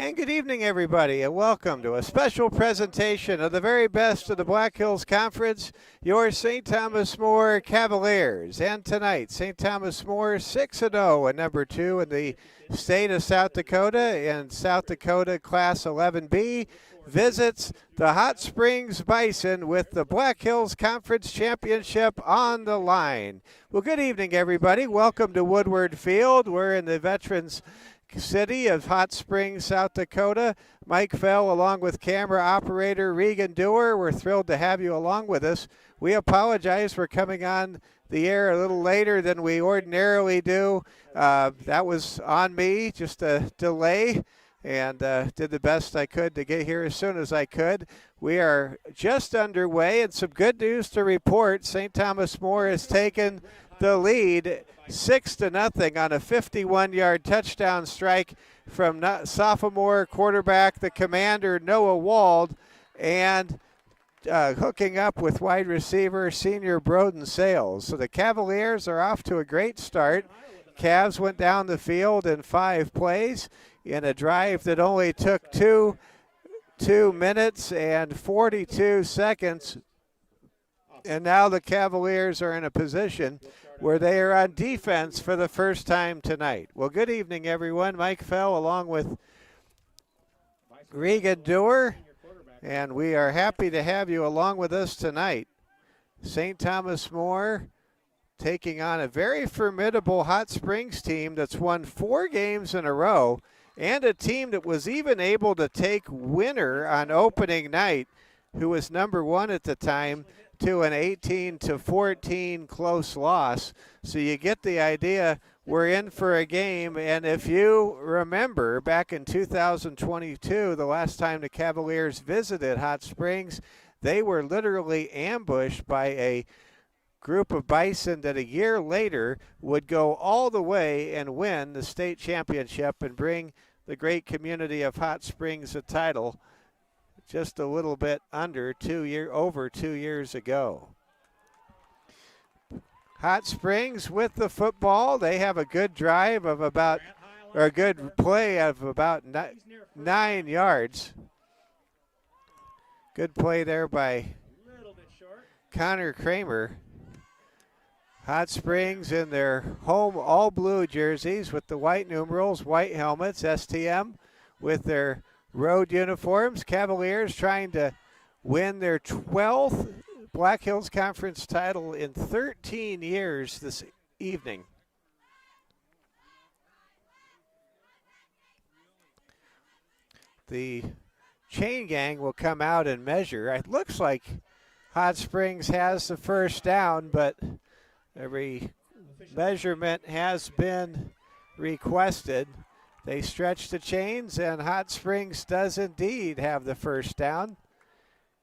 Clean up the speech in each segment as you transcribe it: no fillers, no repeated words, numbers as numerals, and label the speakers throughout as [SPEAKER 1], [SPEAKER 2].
[SPEAKER 1] And good evening, everybody, and welcome to a special presentation of the very best of the Black Hills Conference, your St. Thomas More Cavaliers. And tonight, St. Thomas More 6-0 and number 2 in the state of South Dakota, and South Dakota Class 11B visits the Hot Springs Bison with the Black Hills Conference Championship on the line. Well, good evening, everybody. Welcome to Woodward Field. We're in the Veterans City of Hot Springs, South Dakota. Mike Fell along with camera operator Regan Dewar. We're thrilled to have you along with us. We apologize for coming on the air a little later than we ordinarily do. That was on me, just a delay, and did the best I could to get here as soon as I could. We are just underway, and some good news to report. St. Thomas More has taken the lead 6-0 on a 51-yard touchdown strike from sophomore quarterback, the commander, Noah Wald, and hooking up with wide receiver, senior Broden Sales. So the Cavaliers are off to a great start. Cavs went down the field in 5 plays in a drive that only took 2 minutes and 42 seconds. And now the Cavaliers are in a position where they are on defense for the first time tonight. Well, good evening, everyone. Mike Fell along with Regan Dewar, and we are happy to have you along with us tonight. St. Thomas More taking on a very formidable Hot Springs team that's won 4 games in a row, and a team that was even able to take winner on opening night, who was number 1 at the time, to an 18-14 close loss. So you get the idea. We're in for a game, and if you remember back in 2022, the last time the Cavaliers visited Hot Springs, they were literally ambushed by a group of Bison that a year later would go all the way and win the state championship and bring the great community of Hot Springs a title just a little bit under over 2 years ago. Hot Springs with the football. They have a good drive of about, or a good play of about 9 yards. Good play there by Connor Kramer. Hot Springs in their home all blue jerseys with the white numerals, white helmets, STM with their road uniforms. Cavaliers trying to win their 12th Black Hills Conference title in 13 years this evening. The chain gang will come out and measure. It looks like Hot Springs has the first down, but every measurement has been requested. They stretch the chains, and Hot Springs does indeed have the first down.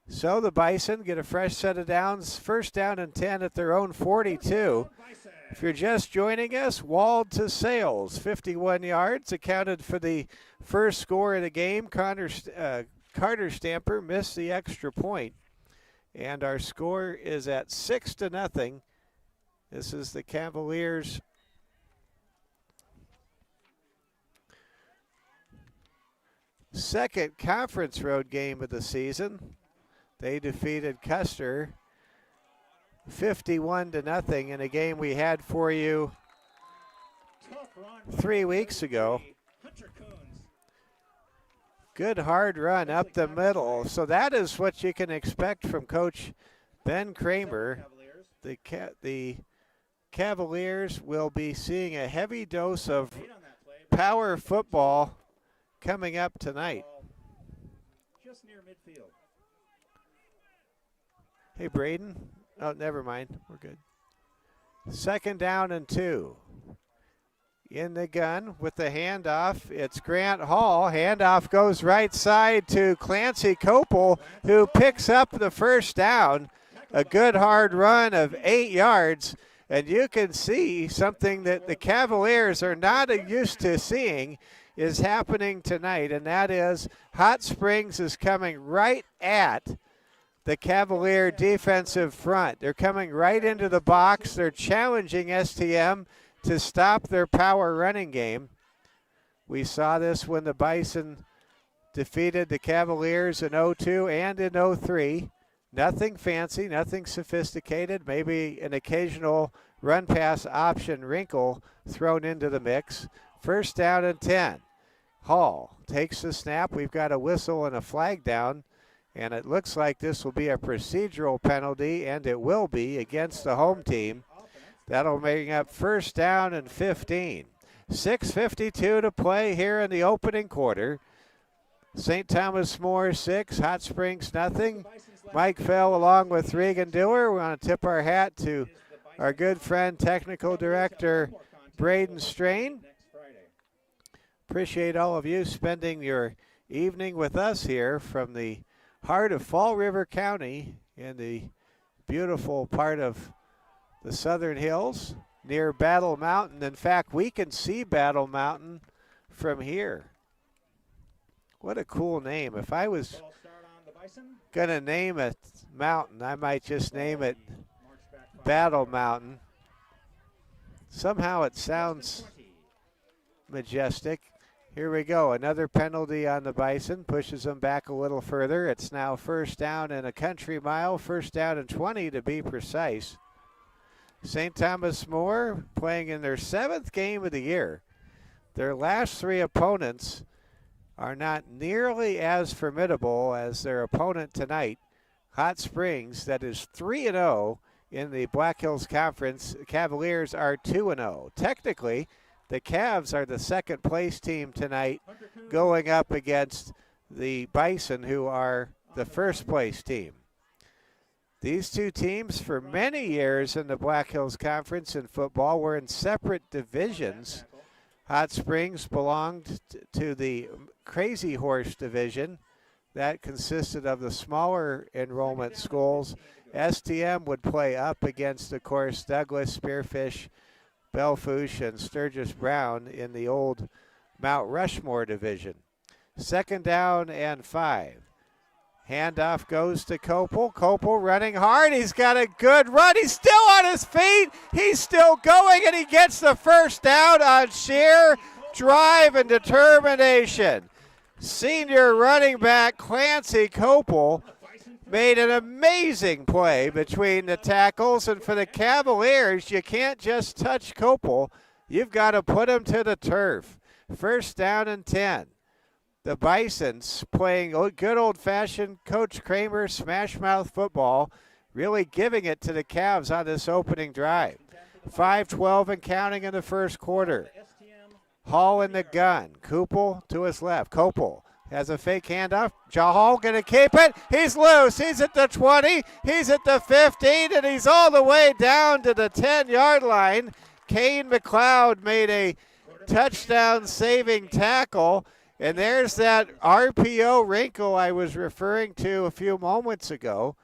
[SPEAKER 1] So the Bison get a fresh set of downs, first down and 10 at their own 42. If you're just joining us, Wald to Sales, 51 yards, accounted for the first score of the game. Carter Stamper missed the extra point, and our score is at 6-0. This is the Cavaliers' second conference road game of the season. They defeated Custer 51-0 in a game we had for you 3 weeks ago. Good hard run up the middle. So that is what you can expect from Coach Ben Kramer. The Cavaliers will be seeing a heavy dose of power football coming up tonight.
[SPEAKER 2] Just near midfield.
[SPEAKER 1] Hey, Braden. Oh, never mind. We're good. 2nd down and 2. In the gun with the handoff. It's Grant Hall. Handoff goes right side to Clancy Copel, who picks up the first down. A good hard run of 8 yards. And you can see something that the Cavaliers are not used to seeing is happening tonight, and that is Hot Springs is coming right at the Cavalier defensive front. They're coming right into the box. They're challenging STM to stop their power running game. We saw this when the Bison defeated the Cavaliers in 02 and in 03. Nothing fancy, nothing sophisticated, maybe an occasional run pass option wrinkle thrown into the mix. First down and 10. Hall takes the snap. We've got a whistle and a flag down, and it looks like this will be a procedural penalty, and it will be against the home team. That'll make up first down and 15. 6:52 to play here in the opening quarter. St. Thomas More 6, Hot Springs nothing. Mike Fell along with Regan Dewar. We want to tip our hat to our good friend, technical director Braden Strain. Appreciate all of you spending your evening with us here from the heart of Fall River County in the beautiful part of the Southern Hills near Battle Mountain. In fact, we can see Battle Mountain from here. What a cool name. If I was going to name a mountain, I might just name it Battle Mountain. Somehow it sounds majestic. Here we go. Another penalty on the Bison. Pushes them back a little further. It's now first down and a country mile. First down and 20 to be precise. St. Thomas More playing in their 7th game of the year. Their last 3 opponents are not nearly as formidable as their opponent tonight, Hot Springs, that is 3-0 in the Black Hills Conference. Cavaliers are 2-0. Technically, the Cavs are the second place team tonight going up against the Bison, who are the first place team. These two teams for many years in the Black Hills Conference in football were in separate divisions. Hot Springs belonged to the Crazy Horse division. That consisted of the smaller enrollment schools. STM would play up against, of course, Douglas, Spearfish, Belfouche, and Sturgis Brown in the old Mount Rushmore division. Second down and 5. Handoff goes to Copel. Copel running hard. He's got a good run. He's still on his feet. He's still going, and he gets the first down on sheer drive and determination. Senior running back Clancy Copel made an amazing play between the tackles, and for the Cavaliers, you can't just touch Copel. You've got to put him to the turf. First down and 10. The Bisons playing good old-fashioned Coach Kramer smash-mouth football, really giving it to the Cavs on this opening drive. 5:12 and counting in the first quarter. Hall in the gun. Copel to his left. Copel has a fake handoff. Jahal going to keep it. He's loose. He's at the 20. He's at the 15, and he's all the way down to the 10-yard line. Kane McLeod made a touchdown-saving tackle. And there's that RPO wrinkle I was referring to a few moments ago.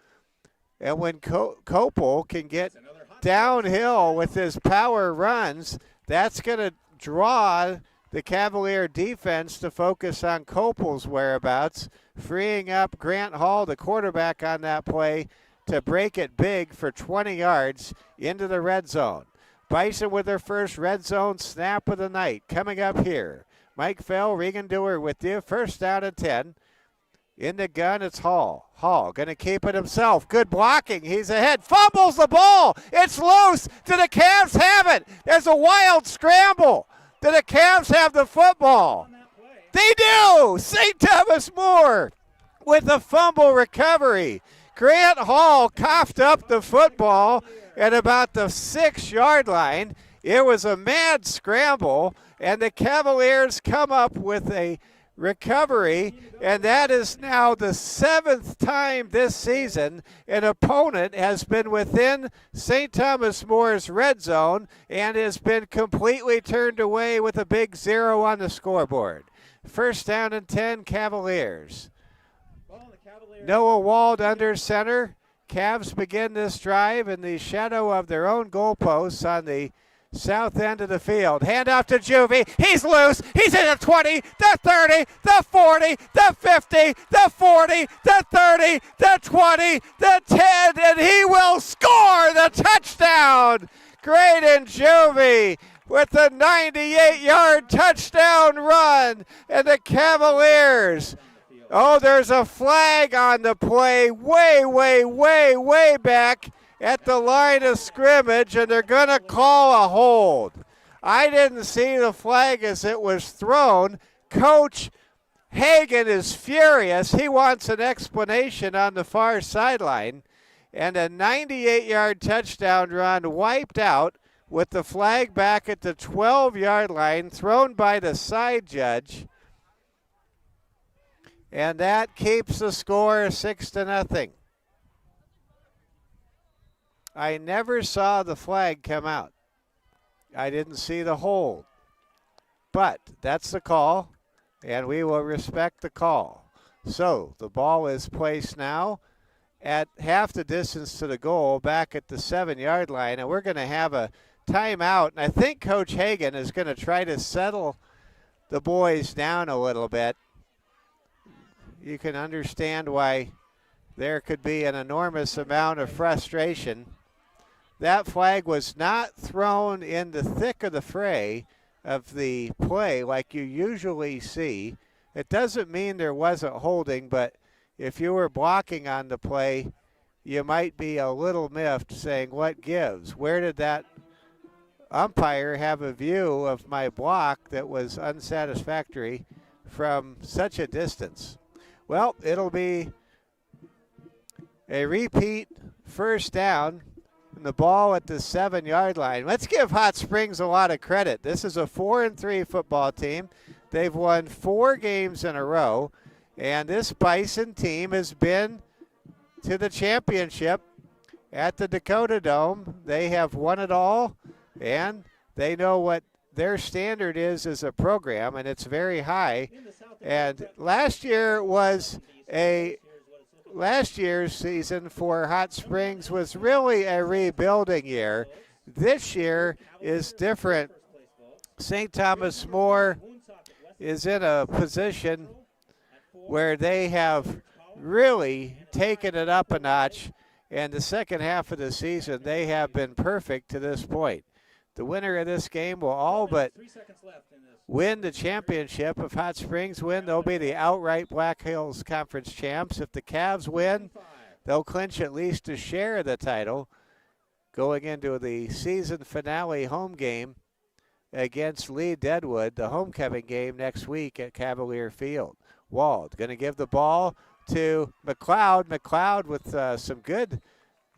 [SPEAKER 1] And when Copel can get downhill with his power runs, that's going to draw the Cavalier defense to focus on Copel's whereabouts, freeing up Grant Hall, the quarterback on that play, to break it big for 20 yards into the red zone. Bison with their first red zone snap of the night coming up here. Mike Fell, Regan Dewar with you. First down and 10. In the gun, it's Hall. Hall going to keep it himself. Good blocking. He's ahead. Fumbles the ball. It's loose. Do the Cavs have it? There's a wild scramble. Do the Cavs have the football? They do. St. Thomas More with a fumble recovery. Grant Hall coughed up the football at about the 6-yard line. It was a mad scramble, and the Cavaliers come up with a recovery, and that is now the 7th time this season an opponent has been within St. Thomas More's red zone and has been completely turned away with a big 0 on the scoreboard. First down and 10, Cavaliers. Noah Wald under center. Cavs begin this drive in the shadow of their own goalposts on the south end of the field. Hand off to Juvie. He's loose. He's in the 20, the 30, the 40, the 50, the 40, the 30, the 20, the 10, and he will score the touchdown. Graydon Juvie with the 98-yard touchdown run, and the Cavaliers Oh, there's a flag on the play way back at the line of scrimmage, and they're going to call a hold. I didn't see the flag as it was thrown. Coach Hagan is furious. He wants an explanation on the far sideline. And a 98-yard touchdown run wiped out with the flag back at the 12-yard line, thrown by the side judge. And that keeps the score 6-0. I never saw the flag come out. I didn't see the hold. But that's the call, and we will respect the call. So the ball is placed now at half the distance to the goal, back at the 7-yard line, and we're going to have a timeout. And I think Coach Hagan is going to try to settle the boys down a little bit. You can understand why there could be an enormous amount of frustration. That flag was not thrown in the thick of the fray of the play like you usually see. It doesn't mean there wasn't holding, but if you were blocking on the play, you might be a little miffed saying, what gives? Where did that umpire have a view of my block that was unsatisfactory from such a distance? Well, it'll be a repeat first down, and the ball at the 7-yard line. Let's give Hot Springs a lot of credit. This is a 4-3 football team. They've won 4 games in a row, and this Bison team has been to the championship at the Dakota Dome. They have won it all, and they know what their standard is as a program, and it's very high. And last year's season for Hot Springs was really a rebuilding year. This year is different. St. Thomas More is in a position where they have really taken it up a notch, and the second half of the season they have been perfect to this point. The winner of this game will all but win the championship. If Hot Springs win, they'll be the outright Black Hills Conference champs. If the Cavs win, they'll clinch at least a share of the title going into the season finale home game against Lee Deadwood, the homecoming game next week at Cavalier Field. Wald going to give the ball to McLeod. McLeod with some good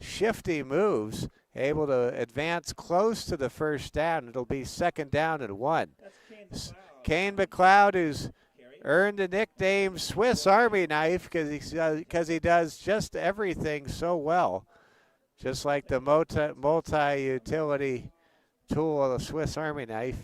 [SPEAKER 1] shifty moves, able to advance close to the first down. It'll be 2nd down and 1. Kane McLeod, who's earned the nickname Swiss Army Knife because he does just everything so well, just like the multi-utility tool of the Swiss Army knife.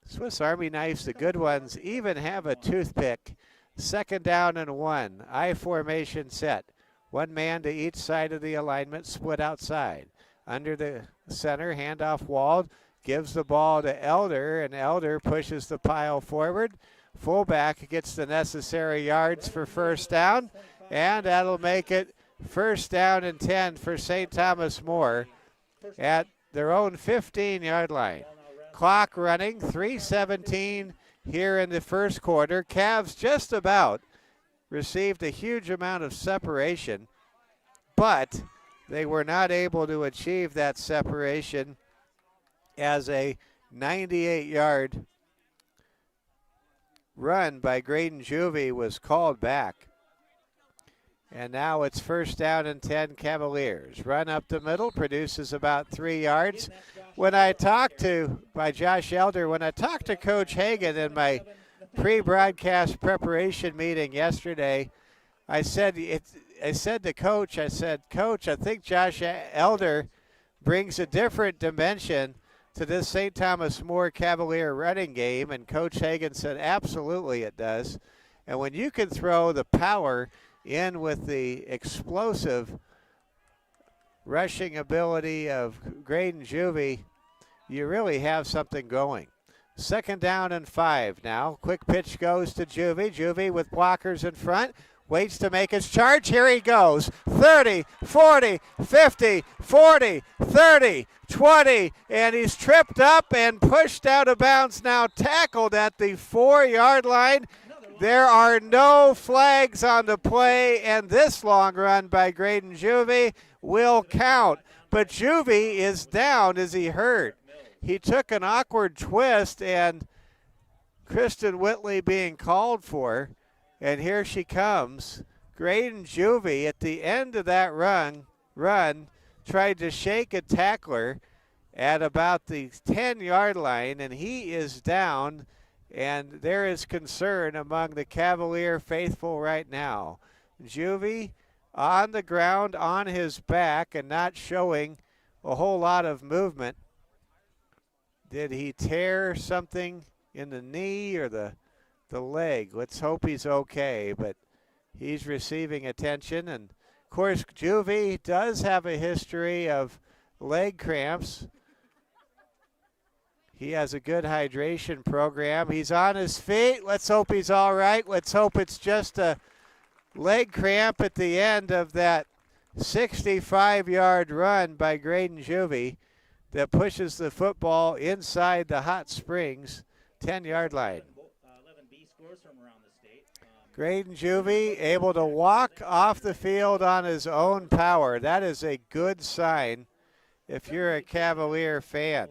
[SPEAKER 1] Swiss Army knives, the good ones, even have a toothpick. 2nd down and 1. I formation set. 1 man to each side of the alignment, split outside. Under the center, handoff Wald, gives the ball to Elder, and Elder pushes the pile forward. Fullback gets the necessary yards for first down, and that'll make it 1st down and 10 for St. Thomas More at their own 15-yard line. Clock running, 3:17 here in the first quarter. Cavs just about received a huge amount of separation, but they were not able to achieve that separation as a 98-yard run by Graydon Juvie was called back. And now it's 1st down and 10 Cavaliers. Run up the middle, produces about 3 yards. When I talked to, by Josh Elder, when I talked to Coach Hagan in my pre-broadcast preparation meeting yesterday, I said to Coach, Coach, I think Josh Elder brings a different dimension to this St. Thomas More Cavalier running game. And Coach Hagan said, absolutely it does. And when you can throw the power in with the explosive rushing ability of Graydon Juvie, you really have something going. 2nd down and 5 now. Quick pitch goes to Juvie. Juvie with blockers in front. Waits to make his charge. Here he goes. 30, 40, 50, 40, 30, 20. And he's tripped up and pushed out of bounds now. Tackled at the 4-yard line. There are no flags on the play, and this long run by Graydon Juvie will count. But Juvie is down. Is he hurt? He took an awkward twist, and Kristen Whitley being called for, and here she comes. Graydon Juvie at the end of that run tried to shake a tackler at about the 10-yard line, and he is down, and there is concern among the Cavalier faithful right now. Juvie on the ground on his back and not showing a whole lot of movement. Did he tear something in the knee or the leg? Let's hope he's okay, but he's receiving attention. And of course, Juvie does have a history of leg cramps. He has a good hydration program. He's on his feet. Let's hope he's all right. Let's hope it's just a leg cramp at the end of that 65-yard run by Graydon Juvie that pushes the football inside the hot springs 10-yard line.
[SPEAKER 2] 11B scores from around the state.
[SPEAKER 1] Graydon Juvie able to walk off the field on his own power. That is a good sign if you're a Cavalier fan.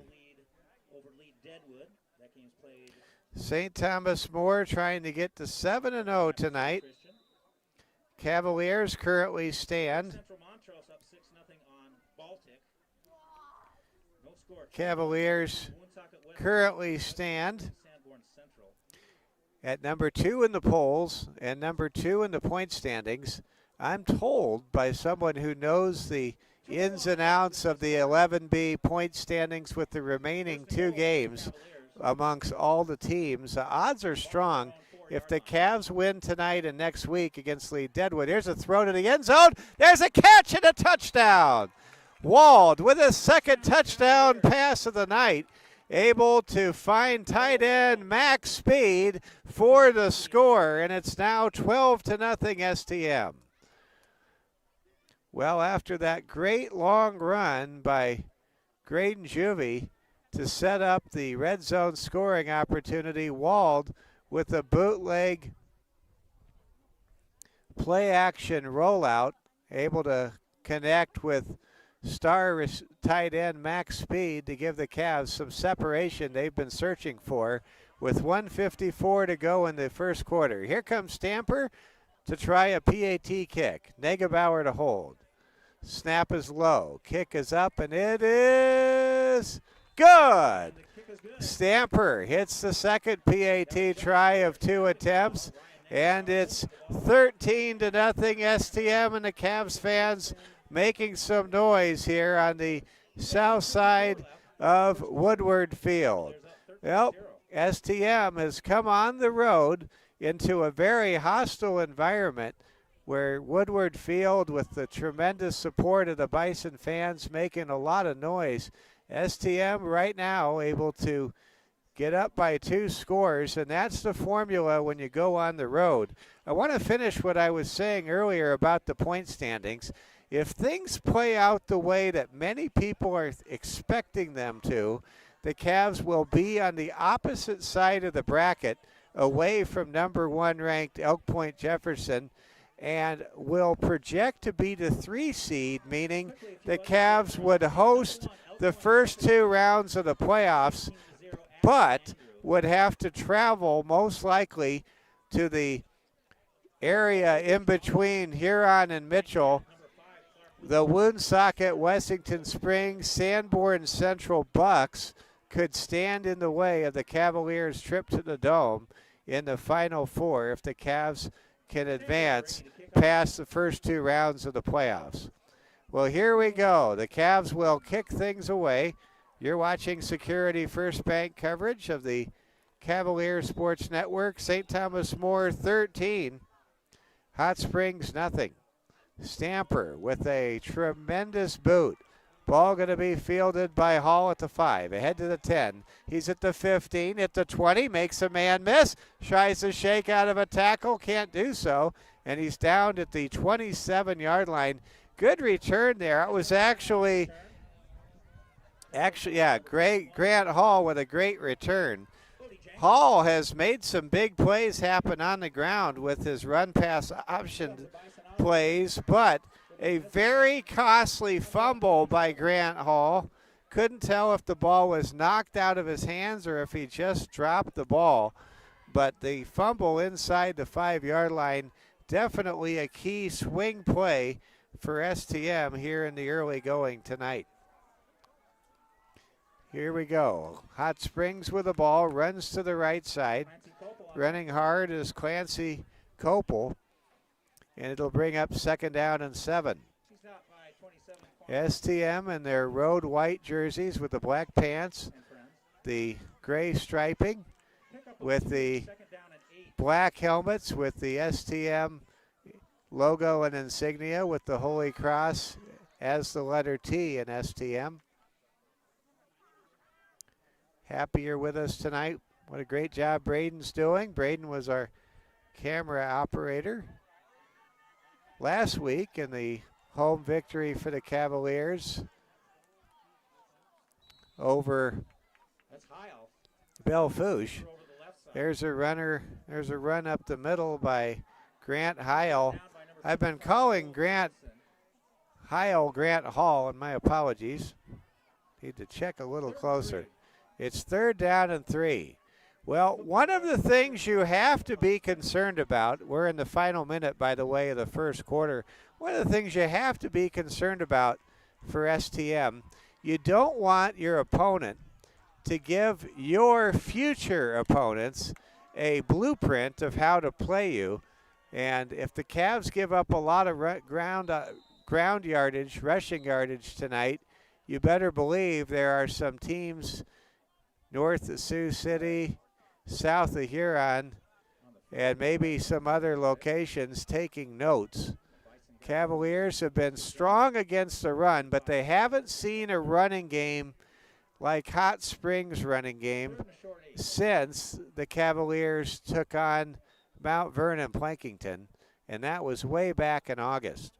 [SPEAKER 1] St. Thomas More trying to get to 7-0 tonight. Cavaliers currently stand. Cavaliers currently stand at number 2 in the polls and number 2 in the point standings. I'm told by someone who knows the ins and outs of the 11B point standings with the remaining 2 games amongst all the teams. The odds are strong. If the Cavs win tonight and next week against Lee Deadwood, here's a throw to the end zone. There's a catch and a touchdown. Wald with a second touchdown pass of the night, able to find tight end Max Speed for the score, and it's now 12-0 STM. Well, after that great long run by Graydon Juvie to set up the red zone scoring opportunity, Wald with a bootleg play action rollout, able to connect with star tight end Max Speed to give the Cavs some separation they've been searching for with 1:54 to go in the first quarter. Here comes Stamper to try a PAT kick. Negebauer to hold. Snap is low. Kick is up, and it is good. Stamper hits the second PAT try of 2 attempts, and it's 13-0 STM, and the Cavs fans making some noise here on the south side of Woodward Field. Well, STM has come on the road into a very hostile environment where Woodward Field, with the tremendous support of the Bison fans making a lot of noise, STM right now able to get up by 2 scores, and that's the formula when you go on the road. I want to finish what I was saying earlier about the point standings. If things play out the way that many people are expecting them to, the Cavs will be on the opposite side of the bracket, away from number 1 ranked Elk Point Jefferson, and will project to be the 3 seed, meaning the Cavs would host the first 2 rounds of the playoffs, but would have to travel most likely to the area in between Huron and Mitchell. The Woonsocket, Wessington Springs, Sanborn Central Bucks could stand in the way of the Cavaliers' trip to the Dome in the Final Four if the Cavs can advance past the first 2 rounds of the playoffs. Well, here we go. The Cavs will kick things away. You're watching Security First Bank coverage of the Cavalier Sports Network. St. Thomas More 13, Hot Springs nothing. Stamper with a tremendous boot. Ball going to be fielded by Hall at the 5, ahead to the 10. He's at the 15, at the 20, makes a man miss, tries to shake out of a tackle, can't do so, and he's down at the 27-yard line. Good return there. It was actually, Grant Hall with a great return. Hall has made some big plays happen on the ground with his run pass option plays, but a very costly fumble by Grant Hall. Couldn't tell if the ball was knocked out of his hands or if he just dropped the ball. But the fumble inside the 5-yard line, definitely a key swing play for STM here in the early going tonight. Here we go. Hot Springs with the ball, runs to the right side. Running hard is Clancy Copel, and it'll bring up 2nd down and 7. STM in their road white jerseys with the black pants, the gray striping with the black helmets with the STM logo and insignia with the Holy Cross as the letter T in STM. Happy you're with us tonight. What a great job Braden's doing. Braden was our camera operator last week in the home victory for the Cavaliers over Bellefouche. There's a runner. There's a run up the middle by Grant Heil. I've been calling Grant Heil Grant Hall, and my apologies. Need to check a little closer. It's 3rd down and 3. Well, one of the things you have to be concerned about, we're in the final minute, by the way, of the first quarter. One of the things you have to be concerned about for STM, you don't want your opponent to give your future opponents a blueprint of how to play you. And if the Cavs give up a lot of ground yardage, rushing yardage tonight, you better believe there are some teams north of Sioux City, south of Huron, and maybe some other locations taking notes. Cavaliers have been strong against the run, but they haven't seen a running game like Hot Springs running game since the Cavaliers took on Mount Vernon Plankington, and that was way back in August.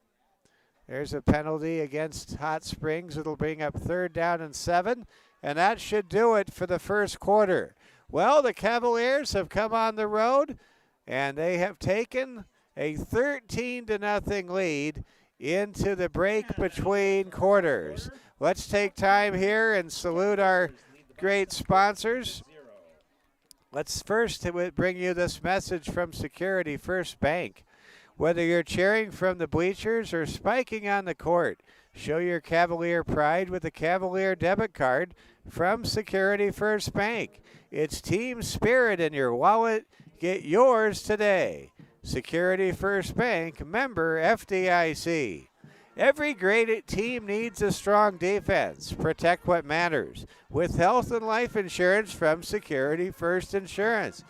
[SPEAKER 1] There's a penalty against Hot Springs. It'll bring up 3rd down and 7. And that should do it for the first quarter. Well, the Cavaliers have come on the road, and they have taken a 13-0 lead into the break between quarters. Let's take time here and salute our great sponsors. Let's first bring you this message from Security First Bank. Whether you're cheering from the bleachers or spiking on the court, show your Cavalier pride with the Cavalier debit card from Security First Bank. It's team spirit in your wallet. Get yours today. Security First Bank, member FDIC. Every great team needs a strong defense. Protect what matters with health and life insurance from Security First Insurance.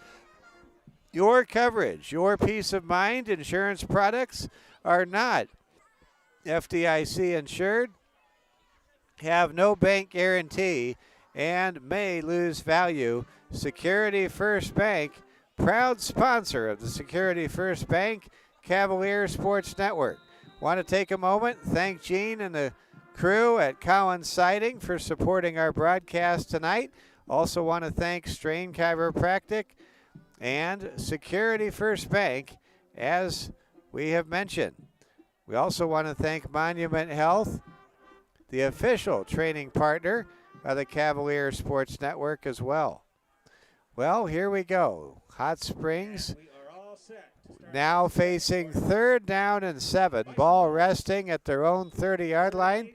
[SPEAKER 1] Your coverage, your peace of mind. Insurance products are not FDIC insured, have no bank guarantee, and may lose value. Security First Bank, proud sponsor of the Security First Bank Cavalier Sports Network. Want to take a moment, thank Gene and the crew at Collins Siding for supporting our broadcast tonight. Also want to thank Strain Chiropractic and Security First Bank, as we have mentioned. We also want to thank Monument Health, the official training partner of the Cavalier Sports Network as well. Well, here we go. Hot Springs now facing 3rd down and 7. Ball resting at their own 30-yard line.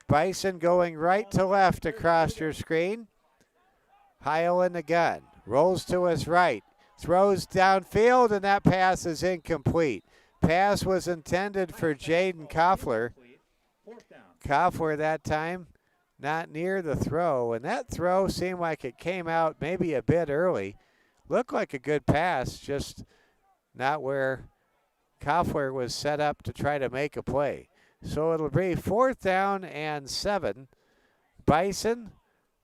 [SPEAKER 1] Bison going right to left across your screen. Heil in the gun. Rolls to his right. Throws downfield, and that pass is incomplete. Pass was intended for Jaden Koffler. Koffler that time not near the throw, and that throw seemed like it came out maybe a bit early. Looked like a good pass, just not where Koffler was set up to try to make a play. So it'll be 4th down and 7. Bison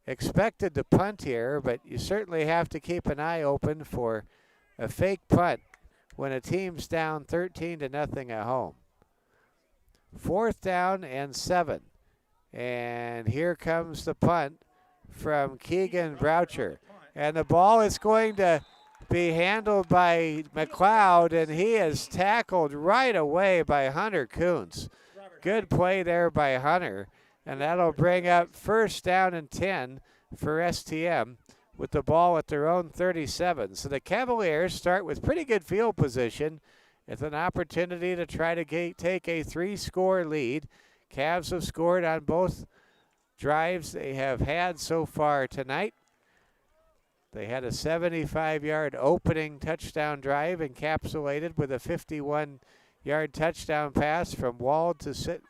[SPEAKER 1] expected to punt here, but you certainly have to keep an eye open for a fake punt when a team's down 13-0 at home. 4th down and 7. And here comes the punt from Keegan Broucher. And the ball is going to be handled by McLeod, and he is tackled right away by Hunter Kuntz. Good play there by Hunter, and that'll bring up first down and 10 for STM with the ball at their own 37. So the Cavaliers start with pretty good field position with an opportunity to try to take a 3-score lead. Cavs have scored on both drives they have had so far tonight. They had a 75-yard opening touchdown drive encapsulated with a 51-yard touchdown pass from Wald to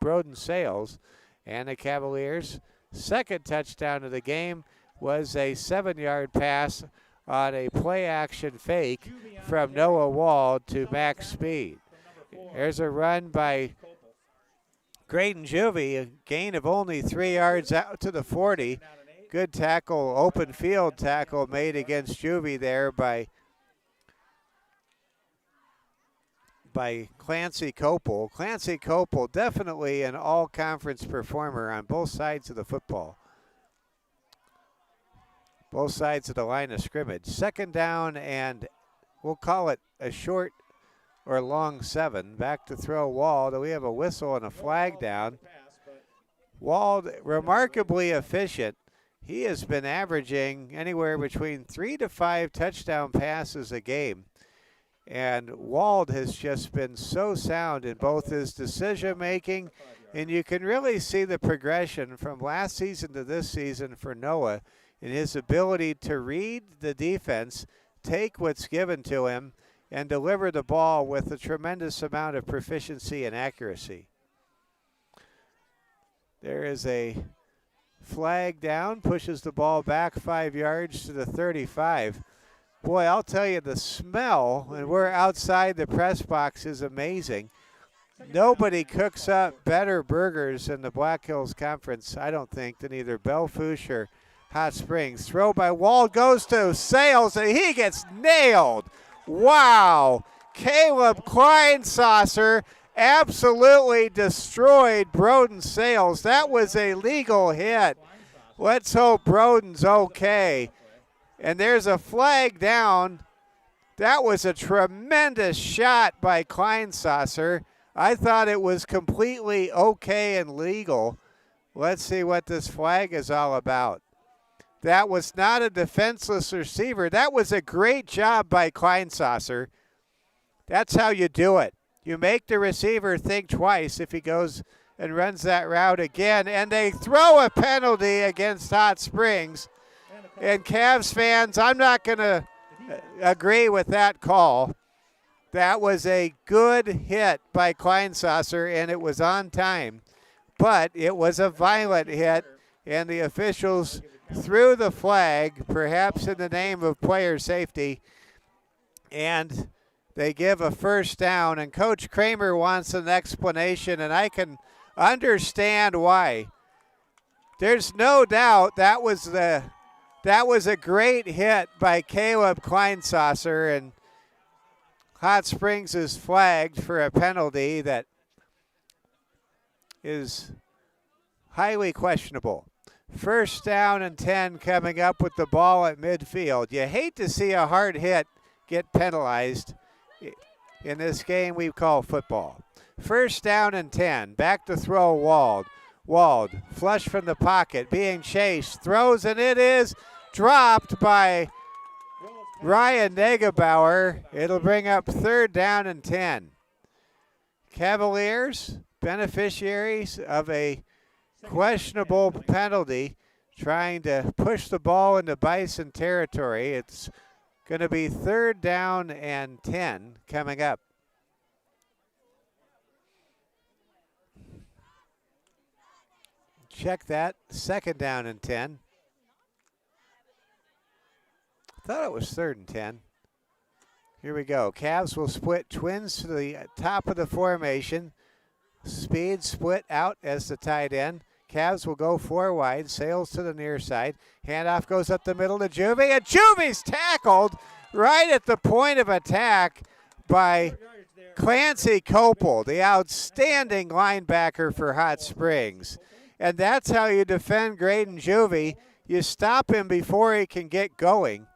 [SPEAKER 1] Broden Sales. And the Cavaliers' second touchdown of the game was a 7-yard pass on a play-action fake from Noah Wald to Max Speed. There's a run by Graydon Juvie, a gain of only 3 yards out to the 40. Good tackle, open field tackle made against Juvie there by Clancy Copel. Clancy Copel, definitely an all-conference performer on both sides of the football. Both sides of the line of scrimmage. Second down, and we'll call it a short or long 7. Back to throw Wald. We have a whistle and a flag down. Wald, remarkably efficient. He has been averaging anywhere between 3 to 5 touchdown passes a game. And Wald has just been so sound in both his decision making, and you can really see the progression from last season to this season for Noah in his ability to read the defense, take what's given to him, and deliver the ball with a tremendous amount of proficiency and accuracy. There is a flag down, pushes the ball back 5 yards to the 35. Boy, I'll tell you, the smell when we're outside the press box is amazing. Nobody cooks up better burgers in the Black Hills Conference, I don't think, than either Belfouche or Hot Springs. Throw by Wald goes to Sales, and he gets nailed. Wow. Caleb Kleinsasser absolutely destroyed Broden Sales. That was a legal hit. Let's hope Broden's okay. And there's a flag down. That was a tremendous shot by Kleinsasser. I thought it was completely okay and legal. Let's see what this flag is all about. That was not a defenseless receiver. That was a great job by Kleinsasser. That's how you do it. You make the receiver think twice if he goes and runs that route again. And they throw a penalty against Hot Springs. And Cavs fans, I'm not going to agree with that call. That was a good hit by Kleinsasser, and it was on time. But it was a violent hit, and the officials threw the flag, perhaps in the name of player safety, and they give a first down. And Coach Kramer wants an explanation, and I can understand why. There's no doubt that was a great hit by Caleb Kleinsasser, and Hot Springs is flagged for a penalty that is highly questionable. First down and 10 coming up with the ball at midfield. You hate to see a hard hit get penalized in this game we call football. First down and 10. Back to throw Wald. Wald, flush from the pocket, being chased, throws, and it is dropped by Ryan Negebauer. It'll bring up third down and 10. Cavaliers, beneficiaries of a questionable penalty, trying to push the ball into Bison territory. It's going to be third down and 10 coming up. Check that, second down and 10. I thought it was third and 10. Here we go. Cavs will split twins to the top of the formation. Speed split out as the tight end. Cavs will go 4 wide. Sales to the near side. Handoff goes up the middle to Juvie. And Juvie's tackled right at the point of attack by Clancy Copel, the outstanding linebacker for Hot Springs. And that's how you defend Graydon Juvie. you stop him before he can get going.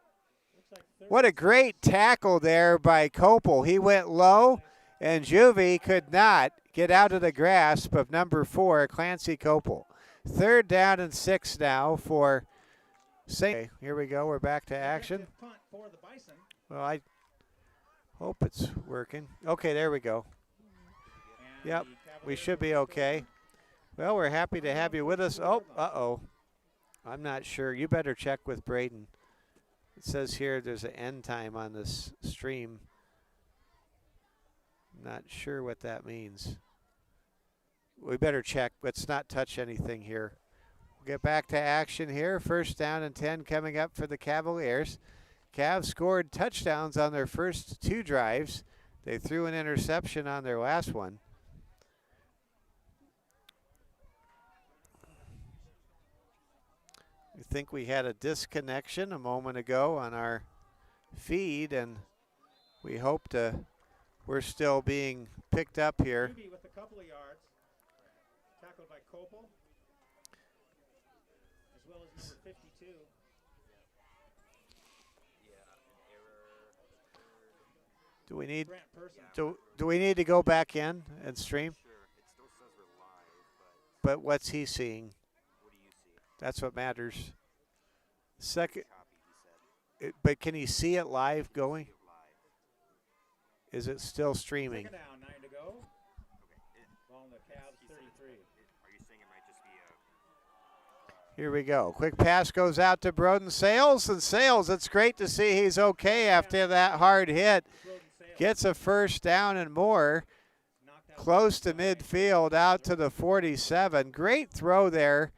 [SPEAKER 1] What a great tackle there by Copel. He went low, and Juvie could not get out of the grasp of number 4, Clancy Copel. 3rd down and 6 now for St. Here we go. We're back to action. Well, I hope it's working. Okay, there we go. Yep, we should be okay. Well, we're happy to have you with us. Oh, uh-oh. I'm not sure. You better check with Braden. It says here there's an end time on this stream. Not sure what that means. We better check. Let's not touch anything here. We'll get back to action here. 1st down and 10 coming up for the Cavaliers. Cavs scored touchdowns on their first 2 drives. They threw an interception on their last one. I think we had a disconnection a moment ago on our feed, and we hope we're still being picked up here.
[SPEAKER 2] With a couple of yards, tackled by Copel, as well as number 52.
[SPEAKER 1] Do we need to go back in and stream?
[SPEAKER 3] Sure. It still says we're live,
[SPEAKER 1] But what's he seeing?
[SPEAKER 3] what do you see?
[SPEAKER 1] That's what matters. Second,
[SPEAKER 3] Copy, he said.
[SPEAKER 1] but can he see it live going?
[SPEAKER 3] See it live.
[SPEAKER 1] Is it still streaming?
[SPEAKER 2] 2nd down, 9 to go.
[SPEAKER 3] Okay.
[SPEAKER 2] Ball on the Cavs,
[SPEAKER 3] He said
[SPEAKER 2] 33.
[SPEAKER 3] Are you saying it might just be a...
[SPEAKER 1] Here we go. Quick pass goes out to Broden Sales, and Sales, it's great to see he's okay after that hard hit. Gets a 1st down and more. Close to midfield, out to the 47. Great throw there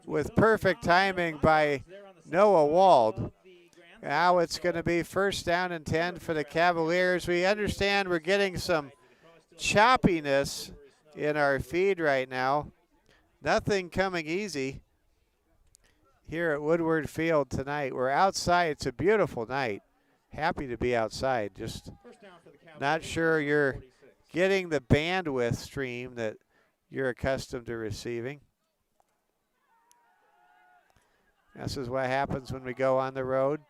[SPEAKER 1] with perfect timing by Noah Wald. Now it's going to be 1st down and 10 for the Cavaliers. We understand we're getting some choppiness in our feed right now. Nothing coming easy here at Woodward Field tonight. We're outside. It's a beautiful night. Happy to be outside. Just not sure you're getting the bandwidth stream that you're accustomed to receiving. This is what happens when we go on the road.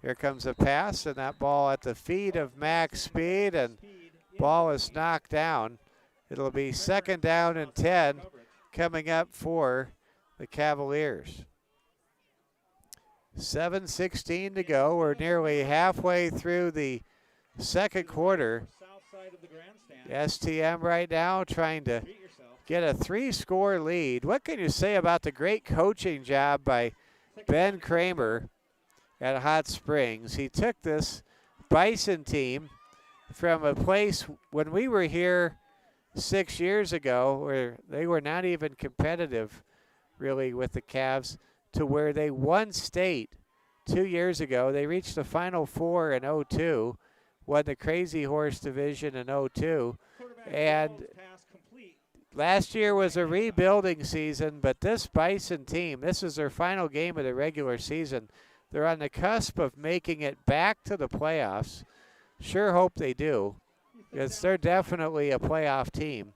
[SPEAKER 1] Here comes a pass, and that ball at the feet of Max Speed, and ball is knocked down. It'll be 2nd down and 10 coming up for the Cavaliers. 7:16 to go. We're nearly halfway through the 2nd quarter. STM right now trying to get a 3-score lead. What can you say about the great coaching job by Ben Kramer at Hot Springs? He took this Bison team from a place when we were here 6 years ago where they were not even competitive really with the Cavs to where they won state 2 years ago. They reached the Final Four in 02, won the Crazy Horse division in 02, and last year was a rebuilding season, but this Bison team, this is their final game of the regular season. They're on the cusp of making it back to the playoffs. Sure hope they do, because they're definitely a playoff team.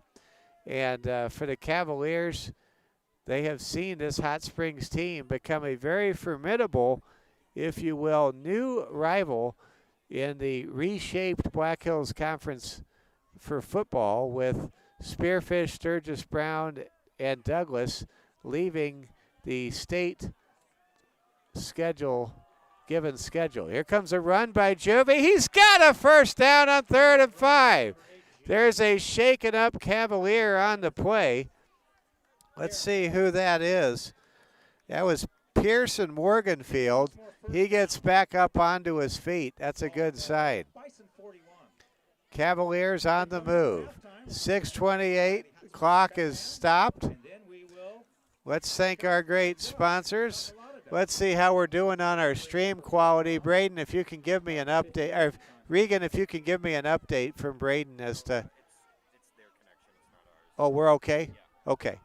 [SPEAKER 1] And for the Cavaliers, they have seen this Hot Springs team become a very formidable, if you will, new rival in the reshaped Black Hills Conference for football, with Spearfish, Sturgis Brown, and Douglas leaving the state given schedule. Here comes a run by Juvie. He's got a 1st down on 3rd and 5. There's a shaken up Cavalier on the play. Let's see who that is. That was Pearson Morganfield. He gets back up onto his feet. That's a good sign. Cavaliers on the move. 6:28. Clock is stopped. Let's thank our great sponsors. Let's see how we're doing on our stream quality. Braden, if you can give me an update, or Regan, if you can give me an update from Braden as to.
[SPEAKER 3] It's their connection, it's not ours.
[SPEAKER 1] Oh, we're okay? Okay.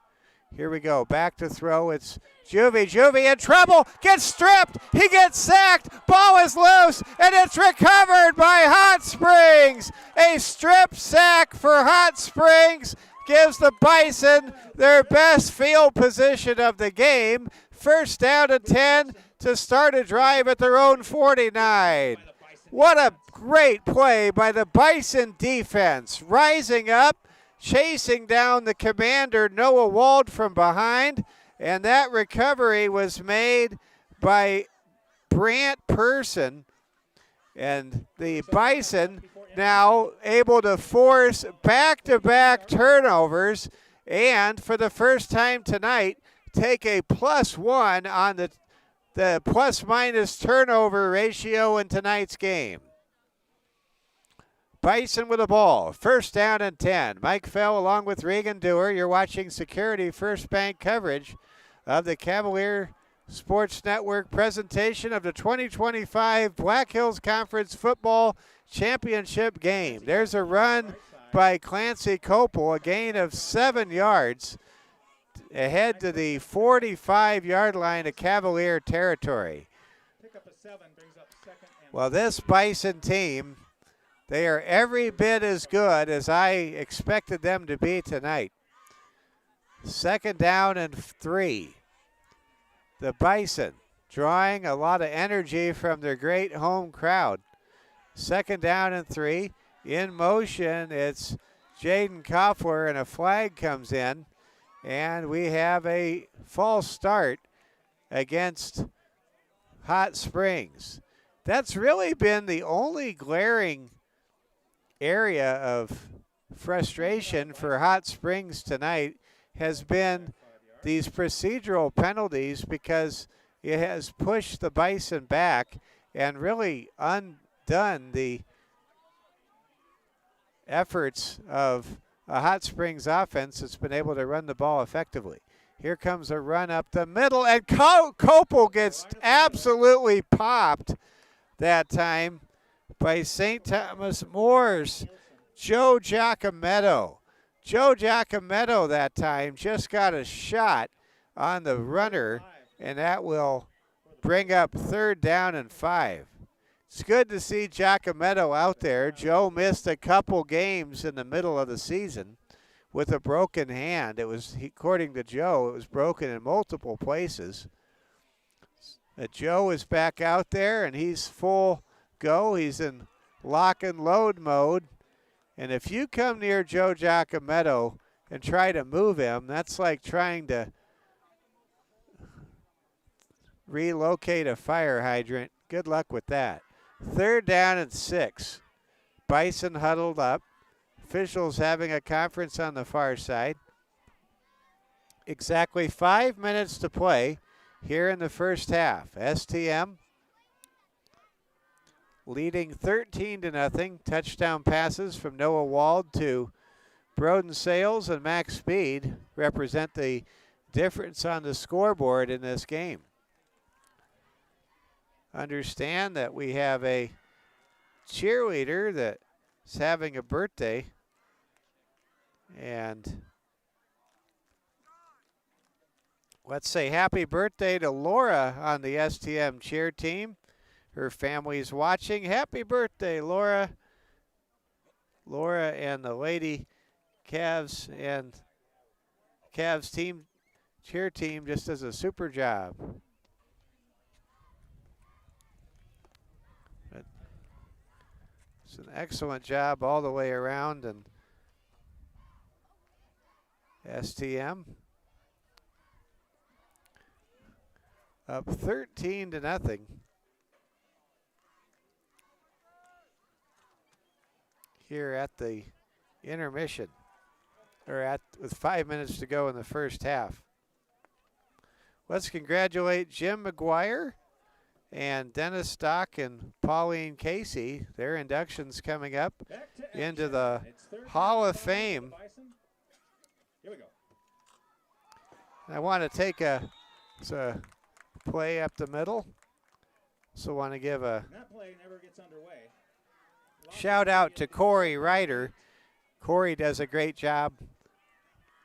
[SPEAKER 1] Here we go. Back to throw. It's Juvie. Juvie in trouble. Gets stripped. He gets sacked. Ball is loose, and it's recovered by Hot Springs. A strip sack for Hot Springs gives the Bison their best field position of the game. First down and 10 to start a drive at their own 49. What a great play by the Bison defense, rising up, chasing down the commander, Noah Wald, from behind, and that recovery was made by Brant Person, and the Bison now able to force back-to-back turnovers, and for the first time tonight, take a +1 on the plus-minus turnover ratio in tonight's game. Bison with the ball, first down and 10. Mike Fell along with Regan Dewar. You're watching Security First Bank coverage of the Cavalier Sports Network presentation of the 2025 Black Hills Conference Football Championship game. There's a run by Clancy Copel, a gain of 7 yards, ahead to the 45-yard line of Cavalier territory. Well, this Bison team, they are every bit as good as I expected them to be tonight. Second down and 3. The Bison drawing a lot of energy from their great home crowd. Second down and 3. In motion, it's Jaden Koffler, and a flag comes in. And we have a false start against Hot Springs. That's really been the only glaring area of frustration for Hot Springs tonight, has been these procedural penalties, because it has pushed the Bison back and really undone the efforts of a Hot Springs offense that's been able to run the ball effectively. Here comes a run up the middle, and Copel gets absolutely popped that time by St. Thomas More's Joe Giacometto. Joe Giacometto that time just got a shot on the runner, and that will bring up third down and 5. It's good to see Giacometto out there. Joe missed a couple games in the middle of the season with a broken hand. It was, according to Joe, it was broken in multiple places. Joe is back out there, and he's full go. He's in lock and load mode. And if you come near Joe Giacometto and try to move him, that's like trying to relocate a fire hydrant. Good luck with that. Third down and 6. Bison huddled up. Officials having a conference on the far side. Exactly 5 minutes to play here in the first half. STM leading 13-0. Touchdown passes from Noah Wald to Broden Sales and Max Speed represent the difference on the scoreboard in this game. Understand that we have a cheerleader that's having a birthday, and let's say happy birthday to Laura on the STM cheer team. Her family's watching. Happy birthday, Laura. Laura and the Lady Cavs and Cavs team, cheer team, just does a super job. It's an excellent job all the way around, and STM up 13-0. Here at the intermission, or with 5 minutes to go in the first half. Let's congratulate Jim McGuire and Dennis Stock and Pauline Casey. Their inductions coming up into the Hall of Fame.
[SPEAKER 2] Here we go.
[SPEAKER 1] I want to take a play up the middle. So want to give a
[SPEAKER 2] That play never gets underway.
[SPEAKER 1] shout out to Corey Ryder. Corey does a great job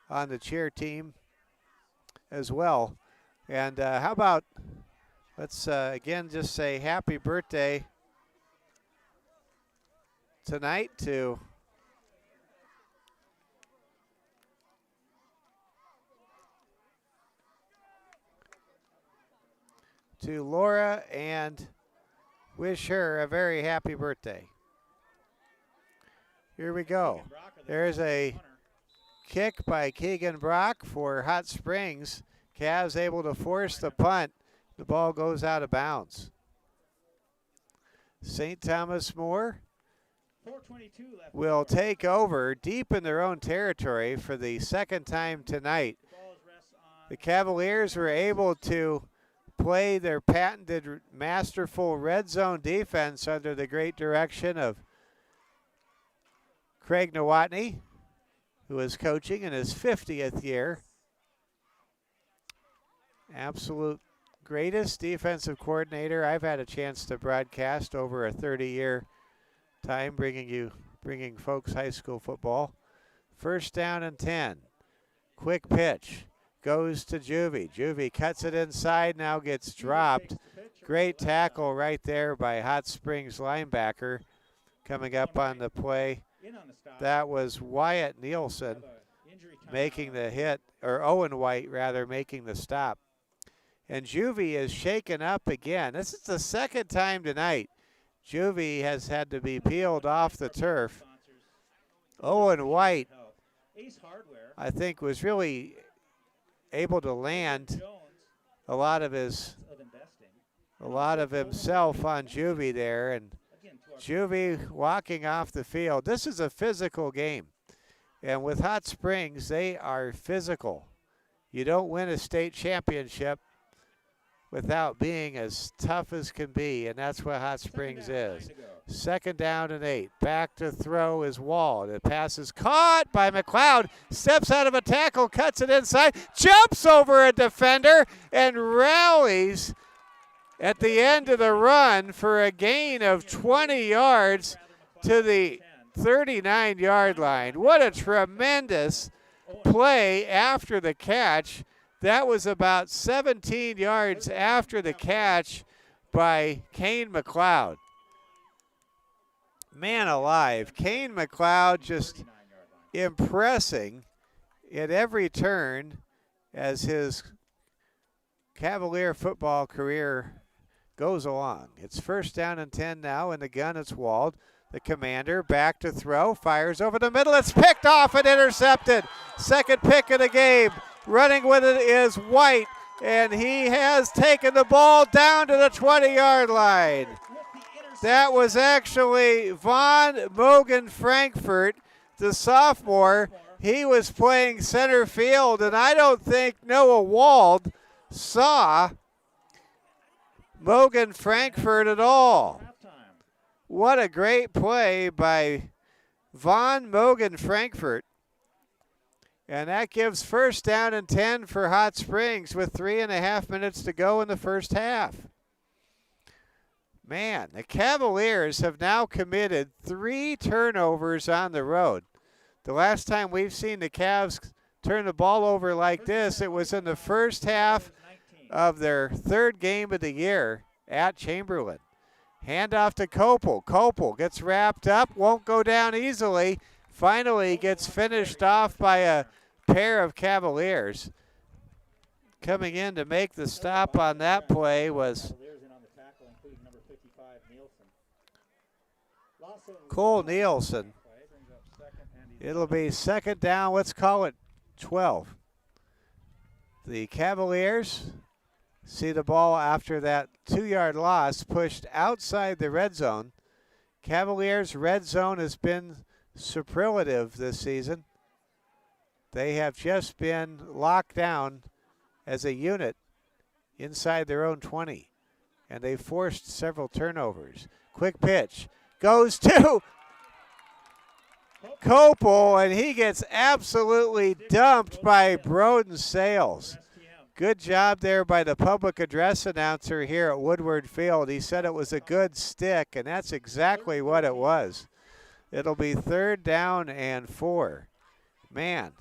[SPEAKER 1] on the cheer team as well. And how about, let's again just say happy birthday tonight to to Laura and wish her a very happy birthday. Here we go. There's a kick by Keegan Brock for Hot Springs. Cavs able to force the punt. The ball goes out of bounds. St. Thomas More will take over deep in their own territory for the second time tonight. The Cavaliers were able to play their patented masterful red zone defense under the great direction of Craig Nowotny, who is coaching in his 50th year. Absolute greatest defensive coordinator I've had a chance to broadcast over a 30-year time, bringing folks high school football. First down and 10. Quick pitch goes to Juvie. Juvie cuts it inside, now gets dropped. Great tackle right there by Hot Springs linebacker. Coming up on the play, that was Wyatt Nielsen making the hit, or Owen White rather, making the stop. And Juvie is shaken up again. This is the second time tonight Juvie has had to be peeled off the turf. Owen White, I think, was really able to land a lot of himself on Juvie there, and Juvie walking off the field. This is a physical game, and with Hot Springs, they are physical. You don't win a state championship without being as tough as can be, and that's what Hot Springs is. Second down and 8. Back to throw is Wall. The pass is caught by McLeod. Steps out of a tackle, cuts it inside, jumps over a defender, and rallies at the end of the run for a gain of 20 yards to the 39-yard line. What a tremendous play after the catch. That was about 17 yards after the catch by Kane McLeod. Man alive, Kane McLeod just impressing at every turn as his Cavalier football career goes along. It's first down and 10 now. In the gun, it's Wald. The commander back to throw, fires over the middle. It's picked off and intercepted. Second pick of the game. Running with it is White, and he has taken the ball down to the 20-yard line. That was actually Von Mogen Frankfurt, the sophomore. He was playing center field, and I don't think Noah Wald saw Mogen Frankfurt at all. What a great play by Von Mogen Frankfurt. And that gives first down and 10 for Hot Springs with 3.5 minutes to go in the first half. Man, the Cavaliers have now committed 3 turnovers on the road. The last time we've seen the Cavs turn the ball over like this, it was in the first half of their third game of the year at Chamberlain. Handoff to Kopel. Kopel gets wrapped up, won't go down easily. Finally gets finished off by a pair of Cavaliers. Coming in to make the stop on that play was Cole Nielsen. It'll be second down, let's call it 12. The Cavaliers see the ball after that 2-yard loss pushed outside the red zone. Cavaliers' red zone has been superlative this season. They have just been locked down as a unit inside their own 20, and they forced several turnovers. Quick pitch goes to Kopel, and he gets absolutely dumped by Broden Sales. Good job there by the public address announcer here at Woodward Field. He said it was a good stick, and that's exactly what it was. It'll be third down and 4. Man,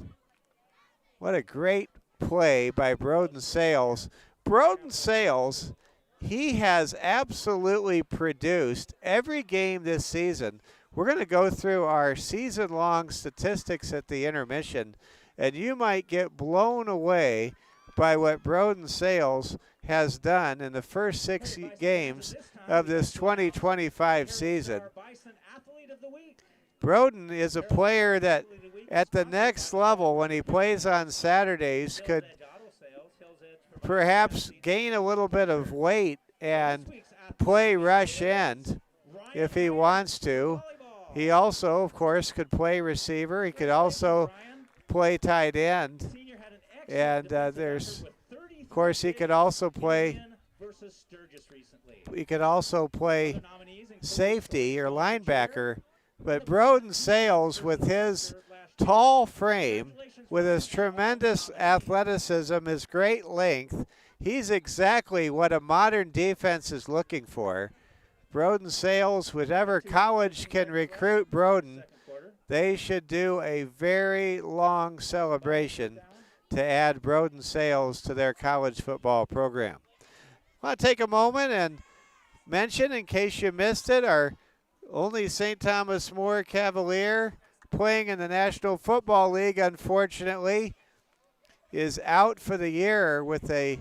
[SPEAKER 1] what a great play by Broden Sales. Broden Sales, he has absolutely produced every game this season. We're going to go through our season-long statistics at the intermission, and you might get blown away by what Broden Sales has done in the first 6 games of this 2025 season. Broden is a player that at the next level, when he plays on Saturdays, could perhaps gain a little bit of weight and play rush end if he wants to. He also, of course, could play receiver. He could also play tight end. And there's, of course, he could also play safety or linebacker. But Broden Sales, with his tall frame, with his tremendous athleticism, his great length, he's exactly what a modern defense is looking for. Broden Sales, whatever college can recruit Broden, they should do a very long celebration to add Broden Sales to their college football program. I want to take a moment and mention, in case you missed it, our only St. Thomas More Cavalier playing in the National Football League, unfortunately, is out for the year with a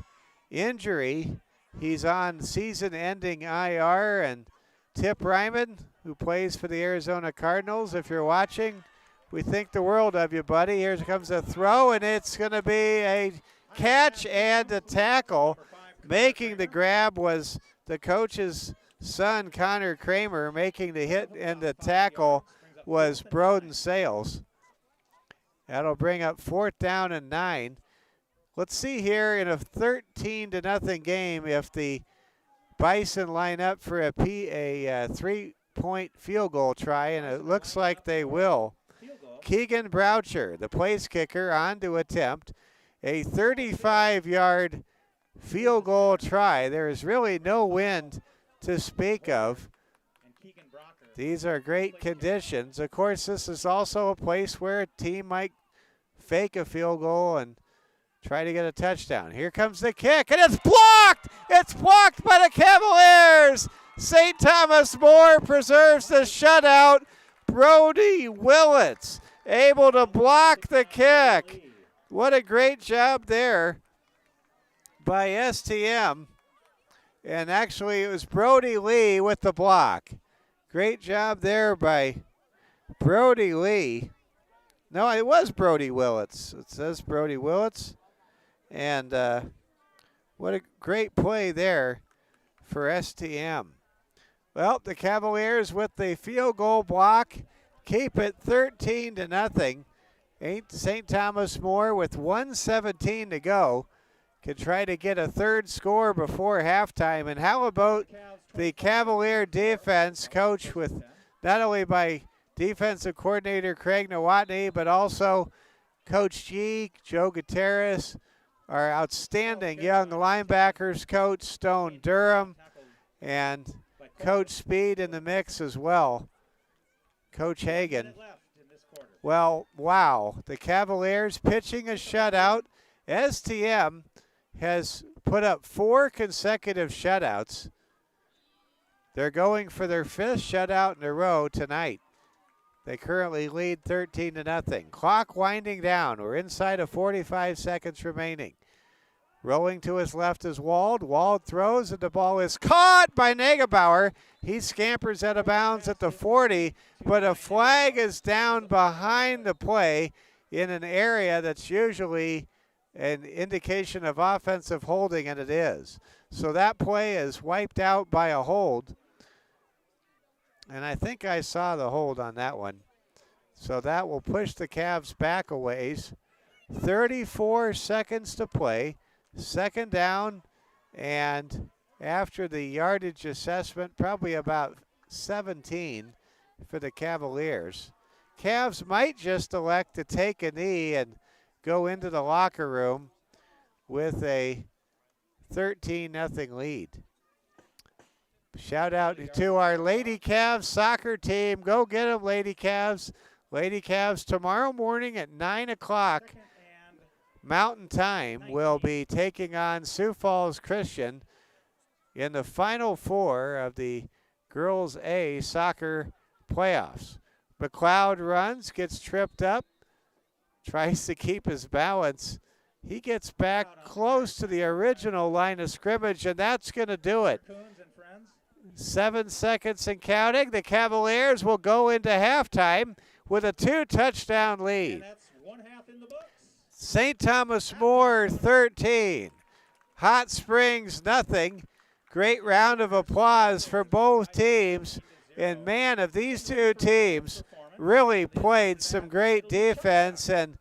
[SPEAKER 1] injury. He's on season-ending IR, and Tip Ryman, who plays for the Arizona Cardinals, if you're watching, we think the world of you, buddy. Here comes a throw, and it's going to be a catch and a tackle. Making the grab was the coach's son, Connor Kramer. Making the hit and the tackle was Broden Sales. That'll bring up 4th down and 9. Let's see here in a 13-0 game if the Bison line up for a 3-point field goal try, and it looks like they will. Keegan Broucher, the place kicker, on to attempt a 35-yard field goal try. There is really no wind to speak of. These are great conditions. Of course, this is also a place where a team might fake a field goal and try to get a touchdown. Here comes the kick, and it's blocked! It's blocked by the Cavaliers! St. Thomas More preserves the shutout. Brody Willits able to block the kick. What a great job there by STM. And actually, it was Brody Lee with the block. Great job there by Brody Lee. No, it was Brody Willits. It says Brody Willits. And what a great play there for STM. Well, the Cavaliers with the field goal block keep it 13-0. St. Thomas More with 1:17 to go can try to get a third score before halftime. And how about the Cavalier defense, coached with not only by defensive coordinator Craig Nowotny, but also Coach G, Joe Gutierrez, our outstanding young linebackers coach, Stone Durham, and Coach Speed in the mix as well, Coach Hagan. Well, wow, the Cavaliers pitching a shutout. STM has put up 4 consecutive shutouts. They're going for their 5th shutout in a row tonight. They currently lead 13-0. Clock winding down. We're inside of 45 seconds remaining. Rolling to his left is Wald. Wald throws, and the ball is caught by Negebauer. He scampers out of bounds at the 40, but a flag is down behind the play in an area that's usually an indication of offensive holding, and it is. So that play is wiped out by a hold. And I think I saw the hold on that one. So that will push the Cavs back a ways. 34 seconds to play. 2nd down, and after the yardage assessment, probably about 17 for the Cavaliers. Cavs might just elect to take a knee and go into the locker room with a 13-0 lead. Shout out to our Lady Cavs soccer team. Go get them, Lady Cavs. Lady Cavs tomorrow morning at 9 o'clock Mountain Time will be taking on Sioux Falls Christian in the Final Four of the Girls A soccer playoffs. McLeod runs, gets tripped up, tries to keep his balance. He gets back close to the original line of scrimmage, and that's going to do it. 7 seconds and counting. The Cavaliers will go into halftime with a 2-touchdown lead.
[SPEAKER 2] And that's 1/2 in the books.
[SPEAKER 1] St. Thomas More 13, Hot Springs nothing. Great round of applause for both teams. And man, if these two teams really played some great defense. And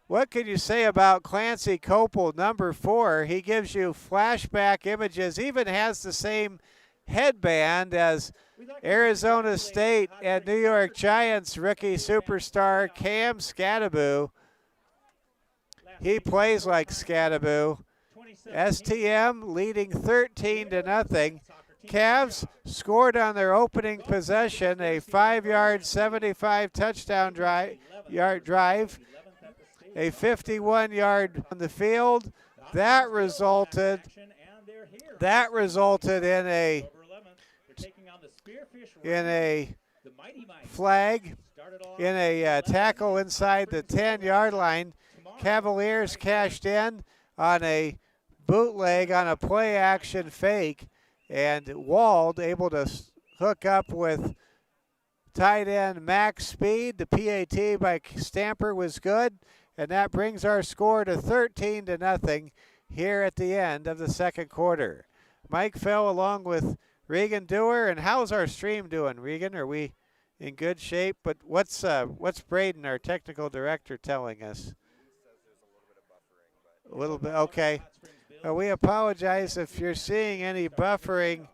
[SPEAKER 1] what can you say about Clancy Copel, number 4? He gives you flashback images, even has the same headband as Arizona State and New York Giants rookie superstar Cam Scadaboo. He plays like Scadaboo. STM leading 13-0. Cavs scored on their opening possession, a 5-yard, 75-touchdown drive, a 51-yard on the field. That resulted in a flag, in a tackle inside the 10-yard line. Cavaliers cashed in on a bootleg on a play-action fake, and Wald able to hook up with tight end Max Speed. The PAT by Stamper was good, and that brings our score to 13-0 here at the end of the second quarter. Mike Fell along with Regan Dewar. And how's our stream doing, Regan? Are we in good shape? But what's Braden, our technical director, telling us? A little bit, okay. We apologize if you're seeing any buffering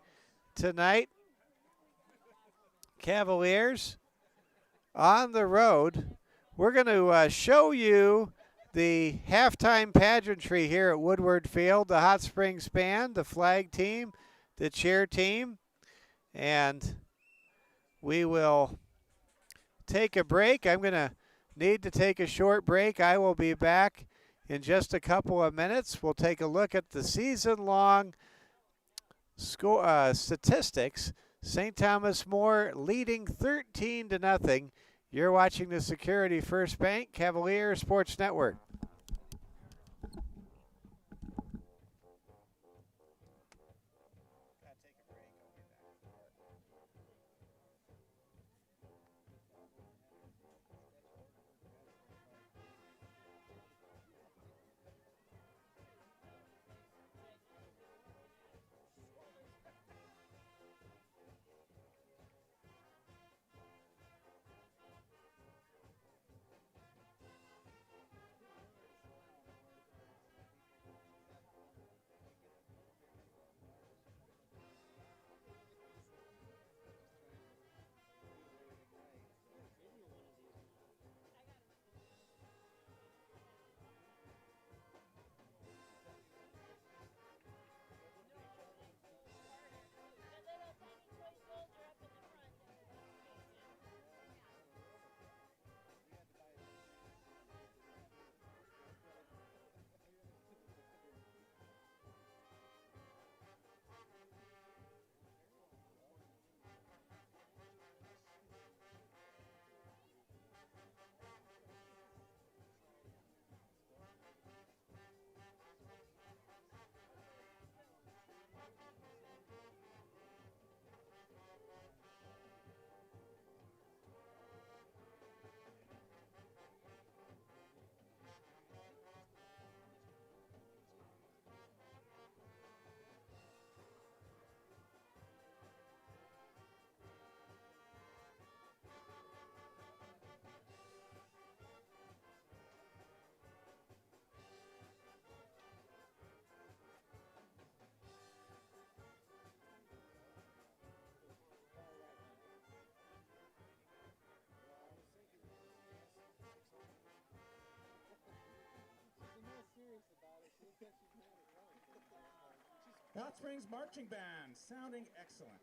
[SPEAKER 1] tonight. Cavaliers on the road. We're going to show you the halftime pageantry here at Woodward Field, the Hot Springs Band, the flag team, the cheer team, and we will take a break. I'm going to need to take a short break. I will be back in just a couple of minutes. We'll take a look at the season-long statistics. St. Thomas More leading 13-0. You're watching the Security First Bank Cavalier Sports Network.
[SPEAKER 2] Hot Springs Marching Band, sounding excellent.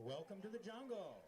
[SPEAKER 4] Welcome to the jungle.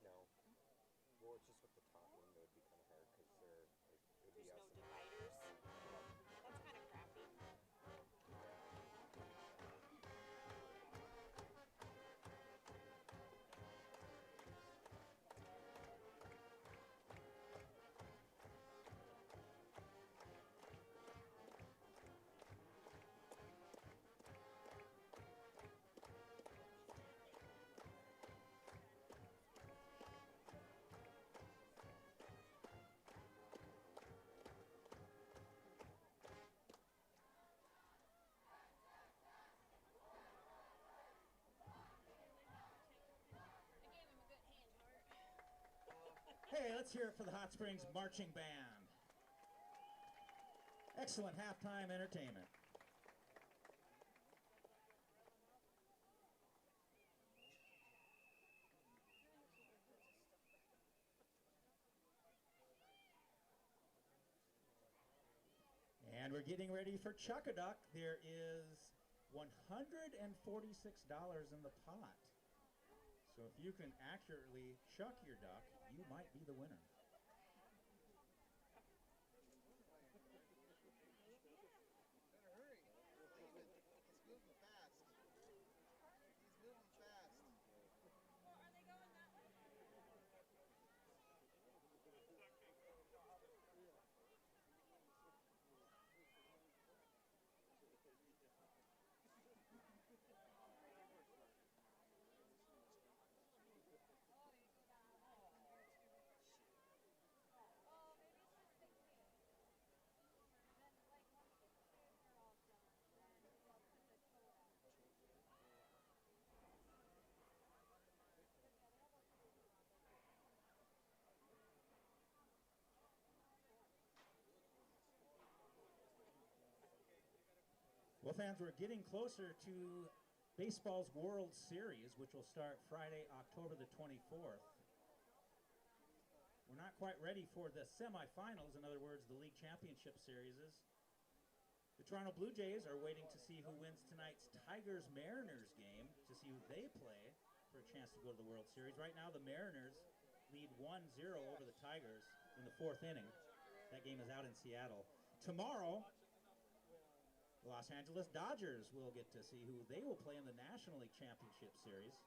[SPEAKER 3] No. Well, it's just with the top one, it would be kind of hard because they're like it would be
[SPEAKER 5] There's
[SPEAKER 3] us.
[SPEAKER 5] no dividers. That's kind of crappy.
[SPEAKER 4] Hey, let's hear it for the Hot Springs Marching Band. Excellent halftime entertainment. And we're getting ready for Chuck-a-Duck. There is $146 in the pot. So if you can accurately chuck your duck, you might be the winner.
[SPEAKER 6] Better hurry. David, he's moving fast. He's moving fast.
[SPEAKER 5] Well, are they going that way?
[SPEAKER 4] Well, fans, we're getting closer to baseball's World Series, which will start Friday, October the 24th. we're not quite ready for the semifinals. In other words, the league championship series. The Toronto Blue Jays are waiting to see who wins tonight's Tigers-Mariners game, to see who they play for a chance to go to the World Series. Right now, the Mariners lead 1-0 over the Tigers in the 4th inning. That game is out in Seattle. Tomorrow, the Los Angeles Dodgers will get to see who they will play in the National League Championship Series.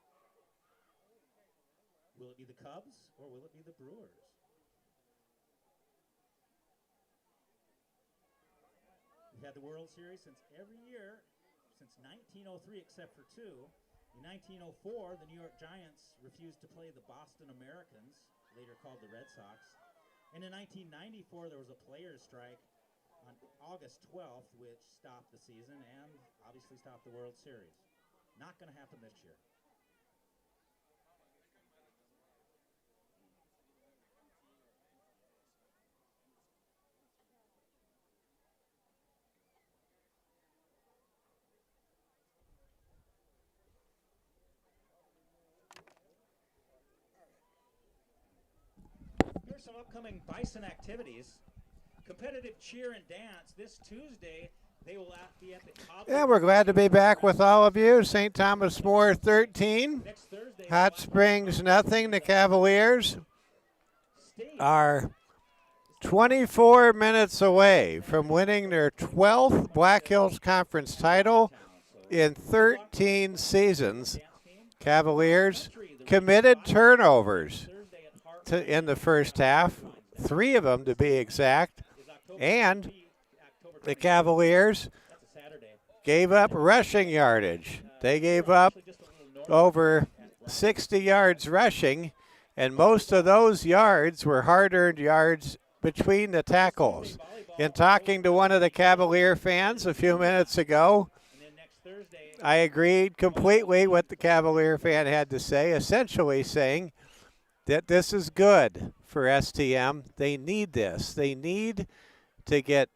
[SPEAKER 4] Will it be the Cubs or will it be the Brewers? We've had the World Series every year since 1903 except for 2. In 1904, the New York Giants refused to play the Boston Americans, later called the Red Sox. And in 1994, there was a players' strike on August 12th, which stopped the season and obviously stopped the World Series. Not going to happen this year. Here's some upcoming Bison activities. Competitive cheer and dance this Tuesday. They will be at the
[SPEAKER 1] Yeah, we're glad to be back with all of you. St. Thomas More 13,
[SPEAKER 4] next Thursday.
[SPEAKER 1] Hot Springs nothing. The Cavaliers are 24 minutes away from winning their 12th Black Hills Conference title in 13 seasons. Cavaliers committed turnovers in the first half, 3 of them to be exact, and the Cavaliers gave up rushing yardage. They gave up over 60 yards rushing, and most of those yards were hard-earned yards between the tackles. In talking to one of the Cavalier fans a few minutes ago, I agreed completely what the Cavalier fan had to say, essentially saying that this is good for STM. They need this. They need to get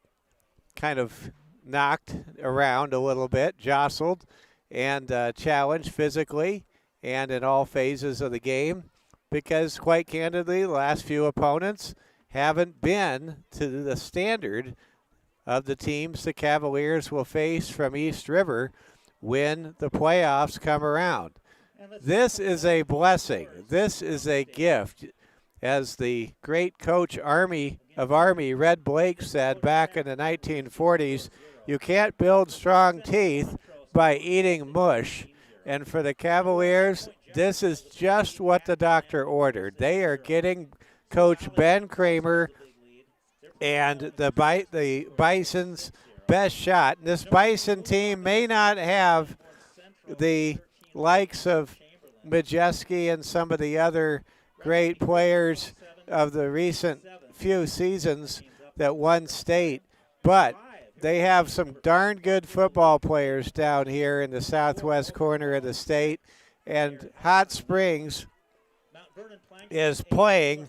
[SPEAKER 1] kind of knocked around a little bit, jostled, and challenged physically and in all phases of the game, because quite candidly, the last few opponents haven't been to the standard of the teams the Cavaliers will face from East River when the playoffs come around. This is a blessing. This is a gift. As the great coach Army, Red Blake, said back in the 1940s, you can't build strong teeth by eating mush. And for the Cavaliers, this is just what the doctor ordered. They are getting Coach Ben Kramer and the Bison's best shot. This Bison team may not have the likes of Majeski and some of the other great players of the recent few seasons that won state, but they have some darn good football players down here in the southwest corner of the state, and Hot Springs is playing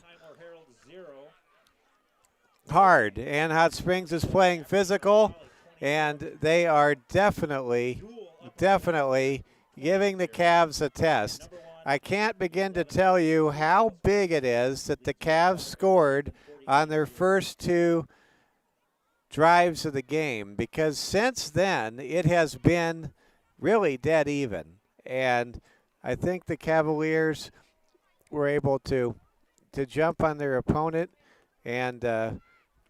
[SPEAKER 1] hard, and Hot Springs is playing physical, and they are definitely giving the Cavs a test. I can't begin to tell you how big it is that the Cavs scored on their first 2 drives of the game, because since then it has been really dead even. And I think the Cavaliers were able to jump on their opponent and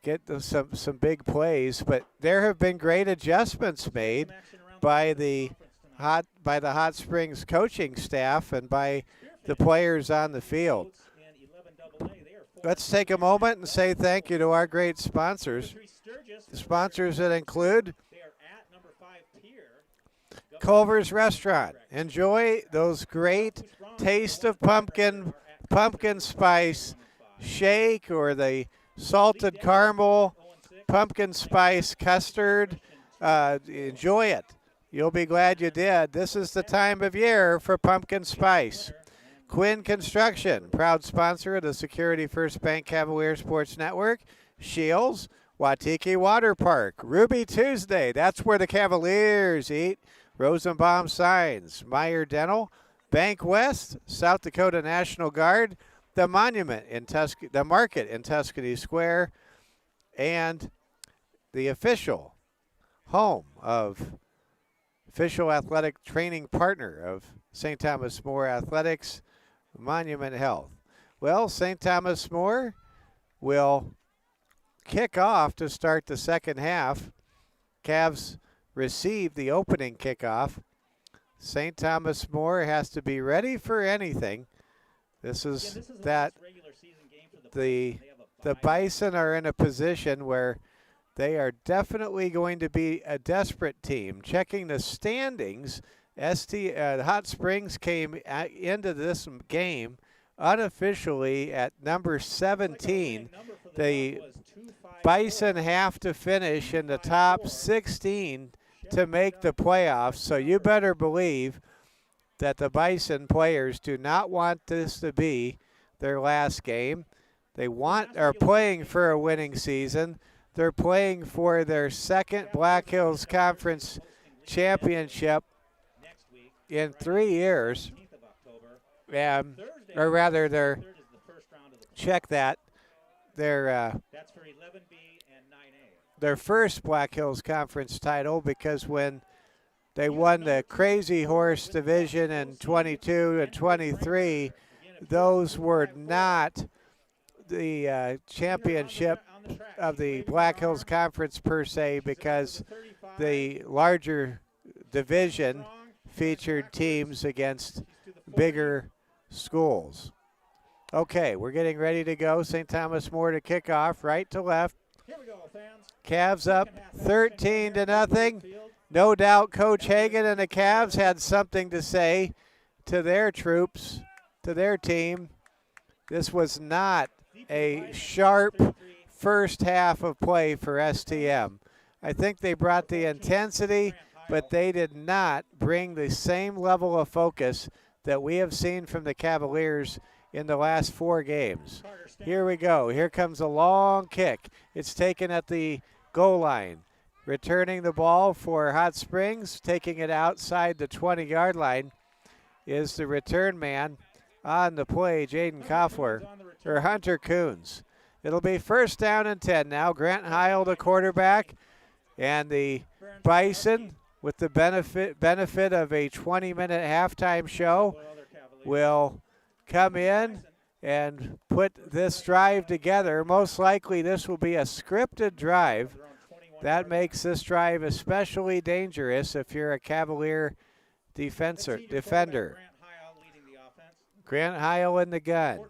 [SPEAKER 1] get some big plays. But there have been great adjustments made by the Hot Springs coaching staff and by the players on the field. Let's take a moment and say thank you to our great sponsors. The sponsors that include Culver's Restaurant. Enjoy those great taste of pumpkin spice shake, or the salted caramel pumpkin spice custard. Enjoy it. You'll be glad you did. This is the time of year for pumpkin spice. Quinn Construction, proud sponsor of the Security First Bank Cavalier Sports Network. Shields, Watiki Water Park. Ruby Tuesday, that's where the Cavaliers eat. Rosenbaum Signs, Meyer Dental, Bank West, South Dakota National Guard, the monument in the market in Tuscany Square, and the official home of official athletic training partner of St. Thomas More Athletics, Monument Health. Well, St. Thomas More will kick off to start the second half. Cavs receive the opening kickoff. St. Thomas More has to be ready for anything. This is
[SPEAKER 4] the
[SPEAKER 1] that
[SPEAKER 4] last regular season game for the
[SPEAKER 1] the
[SPEAKER 4] Bison. They have a bye.
[SPEAKER 1] Bison are in a position where they are definitely going to be a desperate team. Checking the standings, Hot Springs came into this game unofficially at number 17. The Bison have to finish in the top 16 to make the playoffs, so you better believe that the Bison players do not want this to be their last game. They are playing for a winning season. They're playing for their second Black Hills Conference championship in 3 years. Or rather, check that.
[SPEAKER 4] That's for 11B and 9A.
[SPEAKER 1] Their first Black Hills Conference title, because when they won the Crazy Horse division in 22 and 23, those were not the championship of the Black Hills Conference per se, because the larger division featured teams against bigger schools. Okay, we're getting ready to go. St. Thomas More to kick off, right to left.
[SPEAKER 4] Here we go, fans.
[SPEAKER 1] Cavs up 13-0. No doubt Coach Hagan and the Cavs had something to say to their troops, to their team. This was not a sharp first half of play for STM. I think they brought the intensity, but they did not bring the same level of focus that we have seen from the Cavaliers in the last 4 games. Here we go. Here comes a long kick. It's taken at the goal line. Returning the ball for Hot Springs, taking it outside the 20-yard line is the return man on the play, Jaden Koffler, or Hunter Coons. It'll be first down and 10 now. Grant Heil, the quarterback, and the Bison, with the benefit of a 20-minute halftime show, will come in and put this drive together. Most likely this will be a scripted drive. That makes this drive especially dangerous if you're a Cavalier defender. Grant Heil in the gun.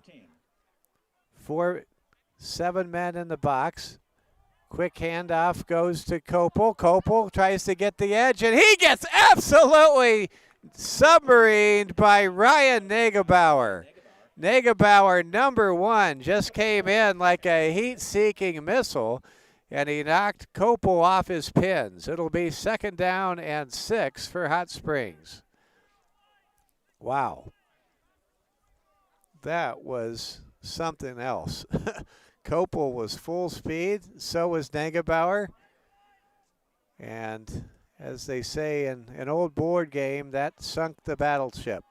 [SPEAKER 1] 7 men in the box. Quick handoff goes to Kopel. Kopel tries to get the edge, and he gets absolutely submarined by Ryan Negebauer. Negebauer, number 1, just came in like a heat-seeking missile, and he knocked Kopel off his pins. It'll be second down and 6 for Hot Springs. Wow. That was something else. Kopel was full speed, so was Negebauer. And as they say in an old board game, that sunk the battleship.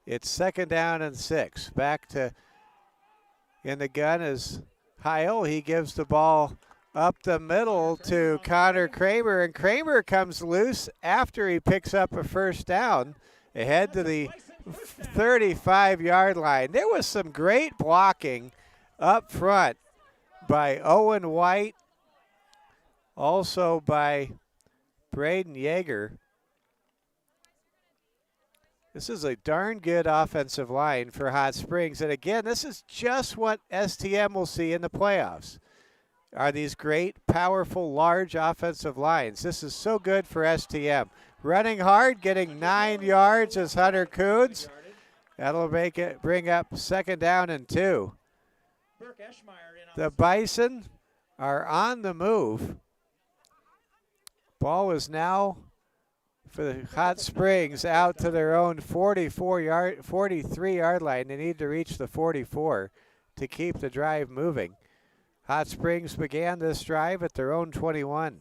[SPEAKER 1] It's second down and 6. Back to in the gun is Heil. He gives the ball up the middle to Connor Kramer, and Kramer comes loose after he picks up a first down ahead to the 35-yard line. There was some great blocking up front by Owen White, also by Braden Yeager. This is a darn good offensive line for Hot Springs. And again, this is just what STM will see in the playoffs, are these great, powerful, large offensive lines. This is so good for STM. Running hard, getting 9 yards is Hunter Coons. That'll bring up second down and 2. The Bison are on the move. Ball is now for the Hot Springs out to their own 43-yard line. They need to reach the 44 to keep the drive moving. Hot Springs began this drive at their own 21.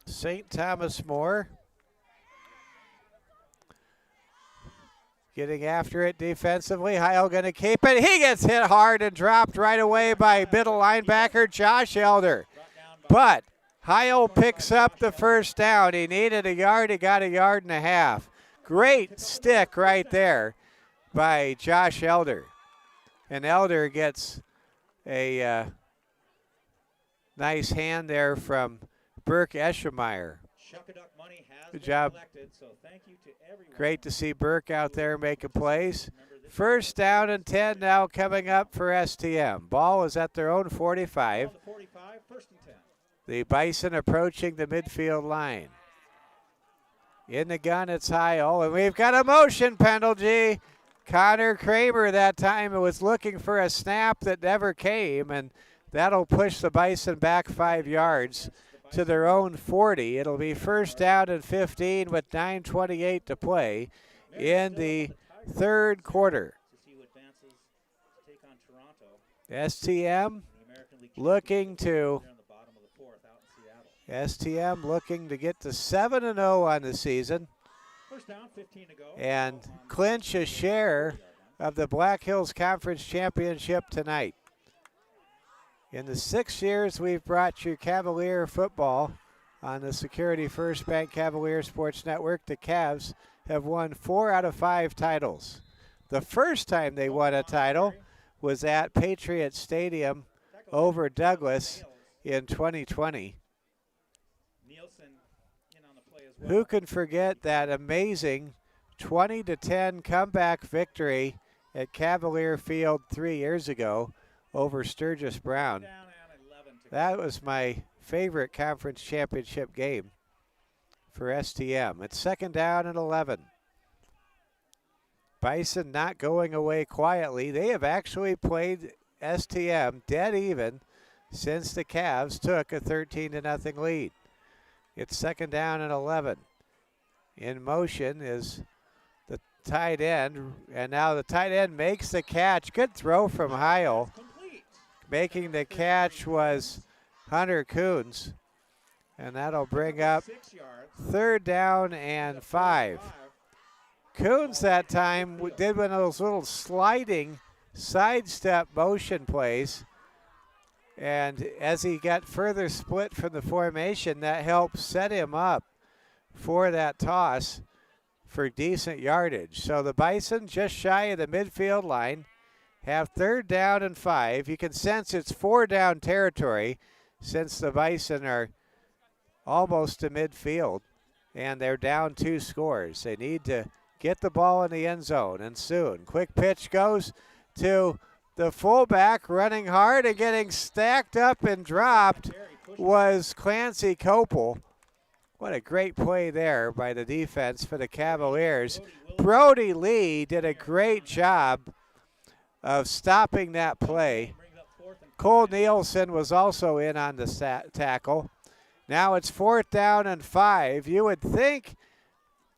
[SPEAKER 1] St. Thomas More getting after it defensively. Heil going to keep it. He gets hit hard and dropped right away by middle linebacker Josh Elder. But Heil picks up the first down. He needed a yard. He got a yard and a half. Great stick right there by Josh Elder. And Elder gets a nice hand there from Burke Eschemeyer. Good job. Great to see Burke out there making plays. First down and 10 now coming up for STM. Ball is at their own 45. The Bison approaching the midfield line. In the gun, it's Heil, and we've got a motion penalty. Connor Kramer that time was looking for a snap that never came, and that'll push the Bison back 5 yards to their own 40. It'll be first down and 15 with 9:28 to play in the third quarter. STM looking to get to 7-0 on the season and clinch a share of the Black Hills Conference Championship tonight. In the 6 years we've brought you Cavalier football on the Security First Bank Cavalier Sports Network, the Cavs have won 4 out of 5 titles. The first time they won a title was at Patriot Stadium over Douglas in 2020. Who can forget that amazing 20-10 comeback victory at Cavalier Field 3 years ago over Sturgis Brown? That was my favorite conference championship game for STM. It's second down and 11. Bison not going away quietly. They have actually played STM dead even since the Cavs took a 13-0 lead. It's second down and 11. In motion is the tight end, and now the tight end makes the catch. Good throw from Heil. Making the catch was Hunter Coons, and that'll bring up third down and 5. Coons that time did one of those little sliding sidestep motion plays, and as he got further split from the formation, that helped set him up for that toss for decent yardage. So the Bison just shy of the midfield line have third down and 5. You can sense it's 4 down territory since the Bison are almost to midfield and they're down 2 scores. They need to get the ball in the end zone, and soon. Quick pitch goes to the fullback, running hard and getting stacked up and dropped was Clancy Copel. What a great play there by the defense for the Cavaliers. Brody Lee did a great job of stopping that play. Cole Nielsen was also in on the tackle. Now it's fourth down and 5. You would think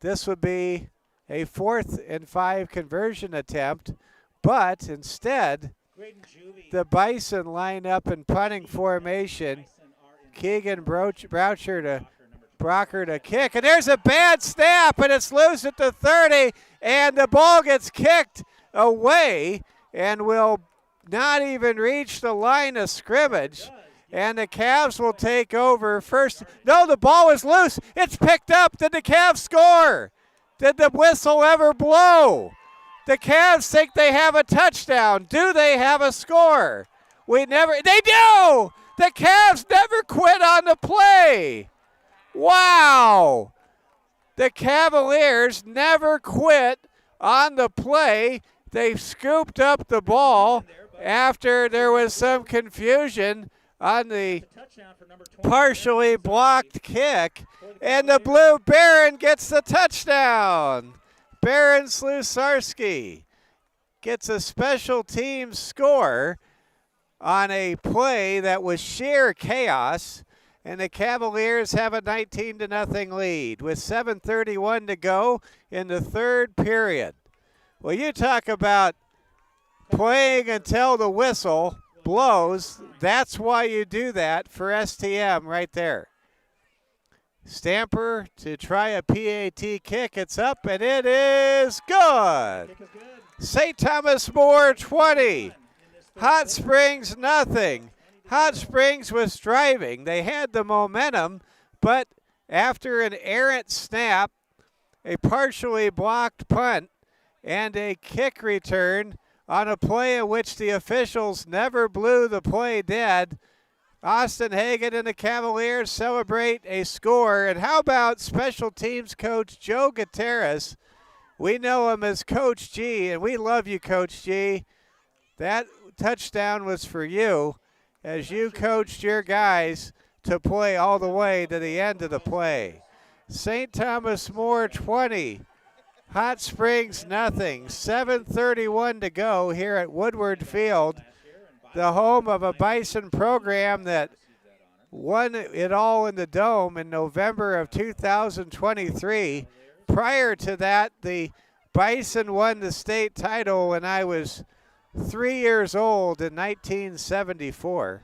[SPEAKER 1] this would be a 4th and 5 conversion attempt, but instead the Bison line up in punting formation. Keegan Broucher to Brocker to kick, and there's a bad snap, and it's loose at the 30, and the ball gets kicked away and will not even reach the line of scrimmage, and the Cavs will take over first. No, the ball is loose. It's picked up. Did the Cavs score? Did the whistle ever blow? The Cavs think they have a touchdown. Do they have a score? They do! The Cavs never quit on the play. Wow! The Cavaliers never quit on the play. They scooped up the ball after there was some confusion on the partially blocked kick, and the Blue Baron gets the touchdown. Baron Slusarski gets a special team score on a play that was sheer chaos, and the Cavaliers have a 19-0 lead with 7:31 to go in the third period. Well, you talk about playing until the whistle blows. That's why you do that for STM right there. Stamper to try a PAT kick. It's up, and it is good.
[SPEAKER 4] Kick is good.
[SPEAKER 1] St. Thomas More 20.
[SPEAKER 4] In this third
[SPEAKER 1] Hot
[SPEAKER 4] quarter.
[SPEAKER 1] Springs nothing. Hot Springs was driving. They had the momentum, but after an errant snap, a partially blocked punt, and a kick return on a play in which the officials never blew the play dead, Austin Hagan and the Cavaliers celebrate a score. And how about special teams coach Joe Gutierrez? We know him as Coach G, and we love you, Coach G. That touchdown was for you as you coached your guys to play all the way to the end of the play. St. Thomas More 20, Hot Springs nothing. 7:31 to go here at Woodward Field, the home of a Bison program that won it all in the Dome in November of 2023. Prior to that, the Bison won the state title when I was 3 years old in 1974.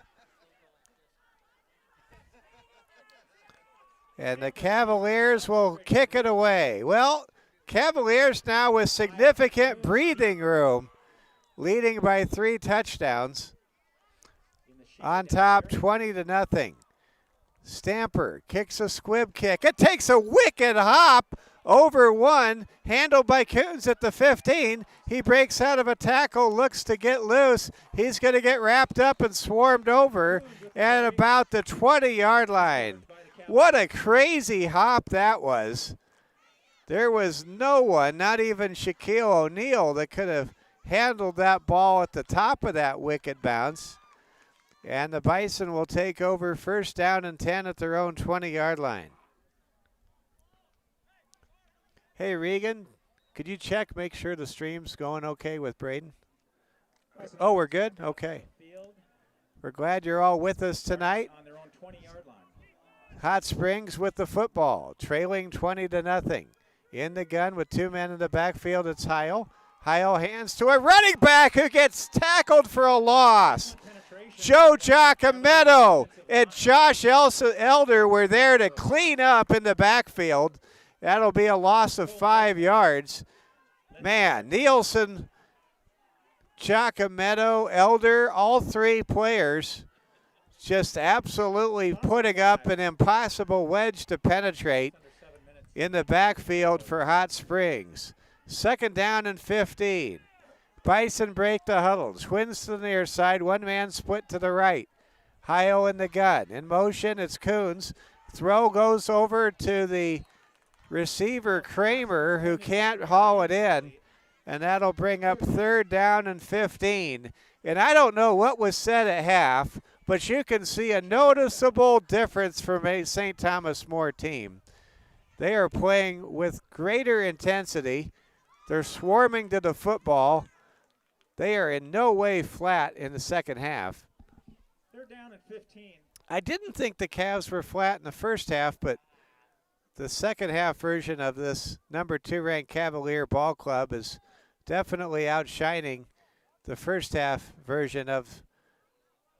[SPEAKER 1] And the Cavaliers will kick it away. Well, Cavaliers now with significant breathing room, leading by 3 touchdowns. On top, 20-0. Stamper kicks a squib kick. It takes a wicked hop over one, handled by Coons at the 15. He breaks out of a tackle, looks to get loose. He's going to get wrapped up and swarmed over at about the 20-yard line. What a crazy hop that was. There was no one, not even Shaquille O'Neal, that could have handled that ball at the top of that wicked bounce. And the Bison will take over first down and 10 at their own 20-yard line. Hey, Regan, could you check, make sure the stream's going okay with Braden? Oh, we're good? Okay. We're glad you're all with us tonight.
[SPEAKER 4] On their own 20-yard line.
[SPEAKER 1] Hot Springs with the football, trailing 20-0. In the gun with 2 men in the backfield, it's Heil. Heil hands to a running back who gets tackled for a loss. Joe Giacometto and Josh Elder were there to clean up in the backfield. That'll be a loss of 5 yards. Man, Nielsen, Giacometto, Elder, all 3 players just absolutely putting up an impossible wedge to penetrate in the backfield for Hot Springs. 2nd down and 15. Bison break the huddle. Twins to the near side. 1 man split to the right. Heil in the gun. In motion, it's Coons. Throw goes over to the receiver Kramer, who can't haul it in. And that'll bring up 3rd down and 15. And I don't know what was said at half, but you can see a noticeable difference from a St. Thomas More team. They are playing with greater intensity. They're swarming to the football. They are in no way flat in the second half.
[SPEAKER 4] 3rd down and 15.
[SPEAKER 1] I didn't think the Cavs were flat in the first half, but the second half version of this number 2 ranked Cavalier ball club is definitely outshining the first half version of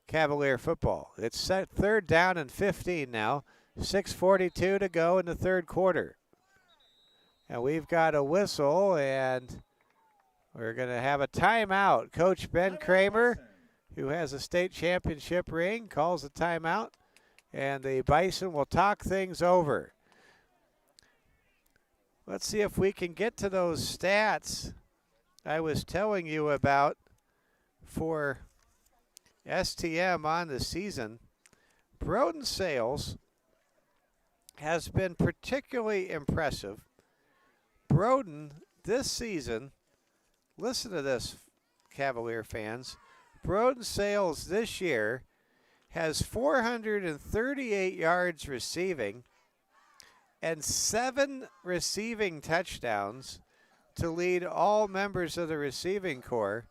[SPEAKER 1] Cavalier football. It's set 3rd down and 15 now. 6:42 to go in the 3rd quarter. And we've got a whistle, and we're going to have a timeout. Coach Ben Kramer, who has a state championship ring, calls a timeout, and the Bison will talk things over. Let's see if we can get to those stats I was telling you about for STM on the season. Broden Sales has been particularly impressive. Broden this season, listen to this, Cavalier fans. Broden Sales this year has 438 yards receiving and 7 receiving touchdowns to lead all members of the receiving corps.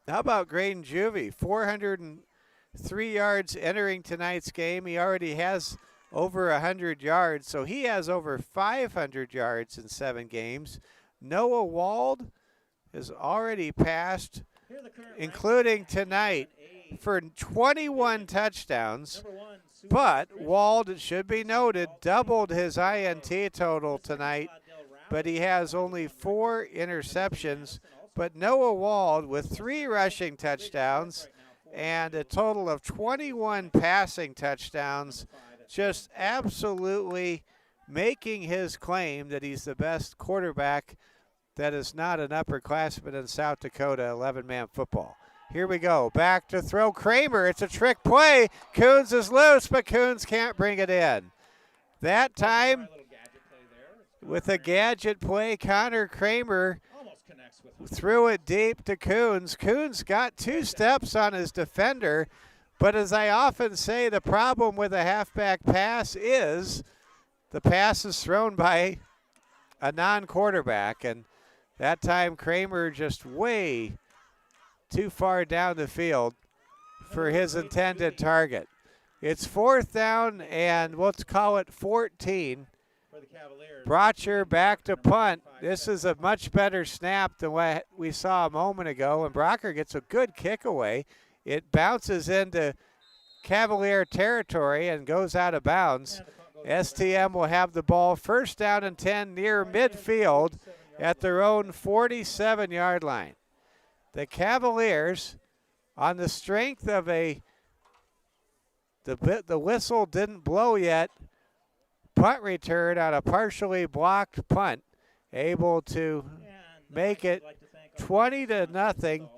[SPEAKER 1] How about Graydon Juvie? 403 yards entering tonight's game. He already has over 100 yards, so he has over 500 yards in 7 games. Noah Wald has already passed, including tonight, for 21 touchdowns. But Wald, it should be noted, doubled his INT total tonight, but he has only 4 interceptions. But Noah Wald with 3 rushing touchdowns and a total of 21 passing touchdowns, just absolutely making his claim that he's the best quarterback that is not an upperclassman in South Dakota 11-man football. Here we go. Back to throw. Kramer. It's a trick play. Coons is loose, but Coons can't bring it in. That time, with a gadget play, Connor Kramer threw it deep to Coons. Coons got 2 steps on his defender, but as I often say, the problem with a halfback pass is the pass is thrown by a non-quarterback, and that time Kramer just way too far down the field for his intended target. It's 4th down and let's call it 14. Brotcher back to punt. This is a much better snap than what we saw a moment ago, and Brocker gets a good kick away. It bounces into Cavalier territory and goes out of bounds. STM will have the ball 1st down and 10 near midfield at their own 47-yard line. The Cavaliers, on the strength of the whistle didn't blow yet, punt return on a partially blocked punt, able to make it 20-0